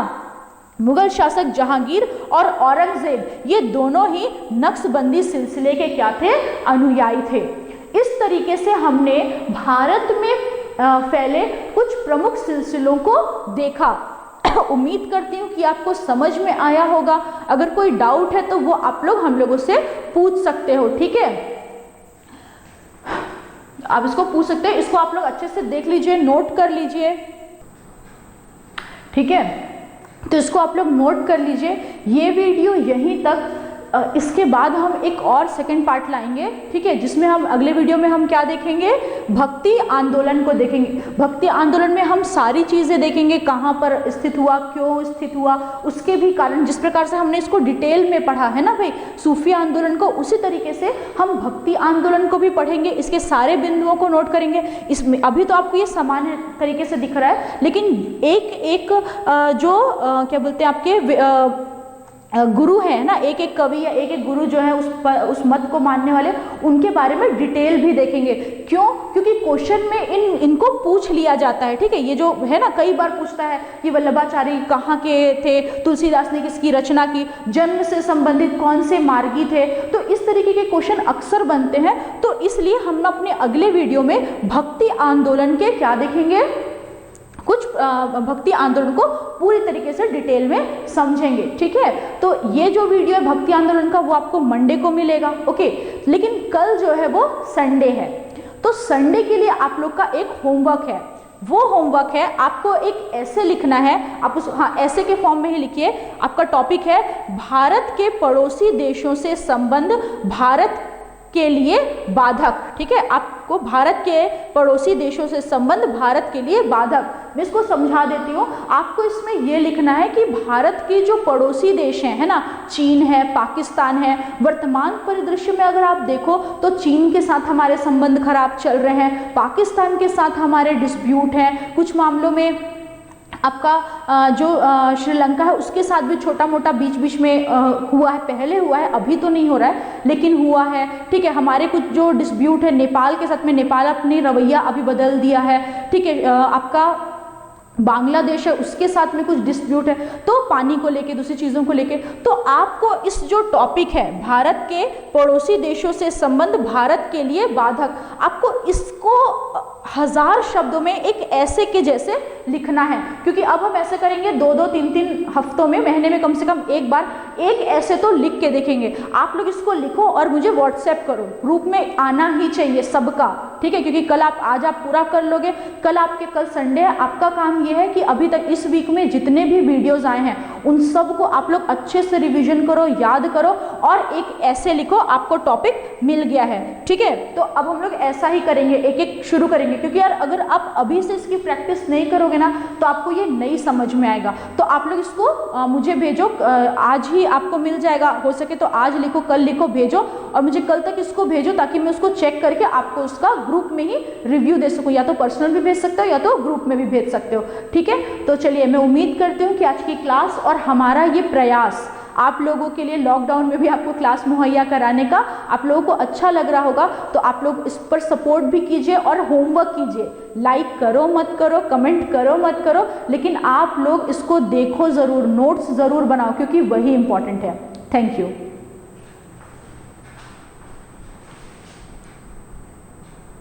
मुगल शासक जहांगीर और औरंगजेब, ये दोनों ही नक्शबंदी सिलसिले के क्या थे, अनुयायी थे। इस तरीके से हमने भारत में फैले कुछ प्रमुख सिलसिलों को देखा। उम्मीद करती हूँ कि आपको समझ में आया होगा। अगर कोई डाउट है तो वो आप लोग हम लोगों से पूछ सकते हो, ठीक है, आप इसको पूछ सकते हैं। इसको आप लोग अच्छे से देख लीजिए, नोट कर लीजिए, ठीक है, तो इसको आप लोग नोट कर लीजिए। ये वीडियो यहीं तक, इसके बाद हम एक और सेकंड पार्ट लाएंगे, ठीक है, जिसमें हम अगले वीडियो में हम क्या देखेंगे, भक्ति आंदोलन को देखेंगे। भक्ति आंदोलन में हम सारी चीज़ें देखेंगे, कहाँ पर स्थित हुआ, क्यों स्थित हुआ, उसके भी कारण, जिस प्रकार से हमने इसको डिटेल में पढ़ा है ना भाई सूफी आंदोलन को, उसी तरीके से हम भक्ति आंदोलन को भी पढ़ेंगे, इसके सारे बिंदुओं को नोट करेंगे। इसमें अभी तो आपको ये सामान्य तरीके से दिख रहा है, लेकिन एक एक जो क्या बोलते हैं आपके गुरु है ना, एक एक कवि या एक एक गुरु जो है उस मत को मानने वाले, उनके बारे में डिटेल भी देखेंगे। क्यों? क्योंकि क्वेश्चन में इनको पूछ लिया जाता है, ठीक है, ये जो है ना कई बार पूछता है कि वल्लभाचार्य कहाँ के थे, तुलसीदास ने किसकी रचना की, जन्म से संबंधित कौन से मार्गी थे, तो इस तरीके के क्वेश्चन अक्सर बनते हैं। तो इसलिए हम अपने अगले वीडियो में भक्ति आंदोलन के क्या देखेंगे, कुछ भक्ति आंदोलन को पूरी तरीके से डिटेल में समझेंगे, ठीक है। तो ये जो वीडियो है भक्ति आंदोलन का वो आपको मंडे को मिलेगा, ओके। लेकिन कल जो है वो संडे है, तो संडे के लिए आप लोग का एक होमवर्क है। वो होमवर्क है आपको एक ऐसे लिखना है, आप उस ऐसे के फॉर्म में ही लिखिए। आपका टॉपिक है भारत के पड़ोसी देशों से संबंध भारत के लिए बाधक, ठीक है। आपको भारत के पड़ोसी देशों से संबंध भारत के लिए बाधक, मैं इसको समझा देती हूँ। आपको इसमें ये लिखना है कि भारत के जो पड़ोसी देश हैं, है ना, चीन है, पाकिस्तान है, वर्तमान परिदृश्य में अगर आप देखो तो चीन के साथ हमारे संबंध खराब चल रहे हैं, पाकिस्तान के साथ हमारे डिस्प्यूट हैं, कुछ मामलों में आपका जो श्रीलंका है उसके साथ भी छोटा मोटा बीच बीच में हुआ है, पहले हुआ है, अभी तो नहीं हो रहा है लेकिन हुआ है, ठीक है। हमारे कुछ जो डिस्प्यूट है नेपाल के साथ में, नेपाल अपनी रवैया अभी बदल दिया है, ठीक है। आपका बांग्लादेश है उसके साथ में कुछ डिस्प्यूट है, तो पानी को लेके, दूसरी चीज़ों को लेके। तो आपको इस जो टॉपिक है भारत के पड़ोसी देशों से संबंध भारत के लिए बाधक, आपको इसको 1000 शब्दों में एक ऐसे के जैसे लिखना है। क्योंकि अब हम ऐसे करेंगे 2-2, 3-3 हफ्तों में, महीने में कम से कम एक बार एक ऐसे तो लिख के देखेंगे। आप लोग इसको लिखो और मुझे व्हाट्सएप करो, ग्रुप में आना ही चाहिए सबका, ठीक है। क्योंकि कल आज आप पूरा कर लोगे, कल संडे है। आपका काम ये है कि अभी तक इस वीक में जितने भी वीडियोस आए हैं उन सब को आप लोग अच्छे से रिवीजन करो, याद करो और एक ऐसे लिखो, आपको टॉपिक मिल गया है, ठीक है। तो अब हम लोग ऐसा ही करेंगे, एक एक शुरू करेंगे, क्योंकि यार अगर आप अभी से इसकी प्रैक्टिस नहीं करोगे ना तो आपको ये नहीं समझ में आएगा। तो आप लोग इसको मुझे भेजो, आज ही आपको मिल जाएगा, हो सके तो आज लिखो, कल लिखो, भेजो और मुझे कल तक इसको भेजो ताकि मैं उसको चेक करके आपको उसका ग्रुप में ही रिव्यू दे सकूँ। या तो पर्सनल भी भेज सकते हो या तो ग्रुप में भी भेज सकते हो, ठीक है। तो चलिए, मैं उम्मीद करती हूँ कि आज की क्लास और हमारा ये प्रयास आप लोगों के लिए, लॉकडाउन में भी आपको क्लास मुहैया कराने का, आप लोगों को अच्छा लग रहा होगा। तो आप लोग इस पर सपोर्ट भी कीजिए और होमवर्क कीजिए। लाइक करो मत करो, कमेंट करो मत करो, लेकिन आप लोग इसको देखो ज़रूर, नोट्स ज़रूर बनाओ, क्योंकि वही इंपॉर्टेंट है। Thank you.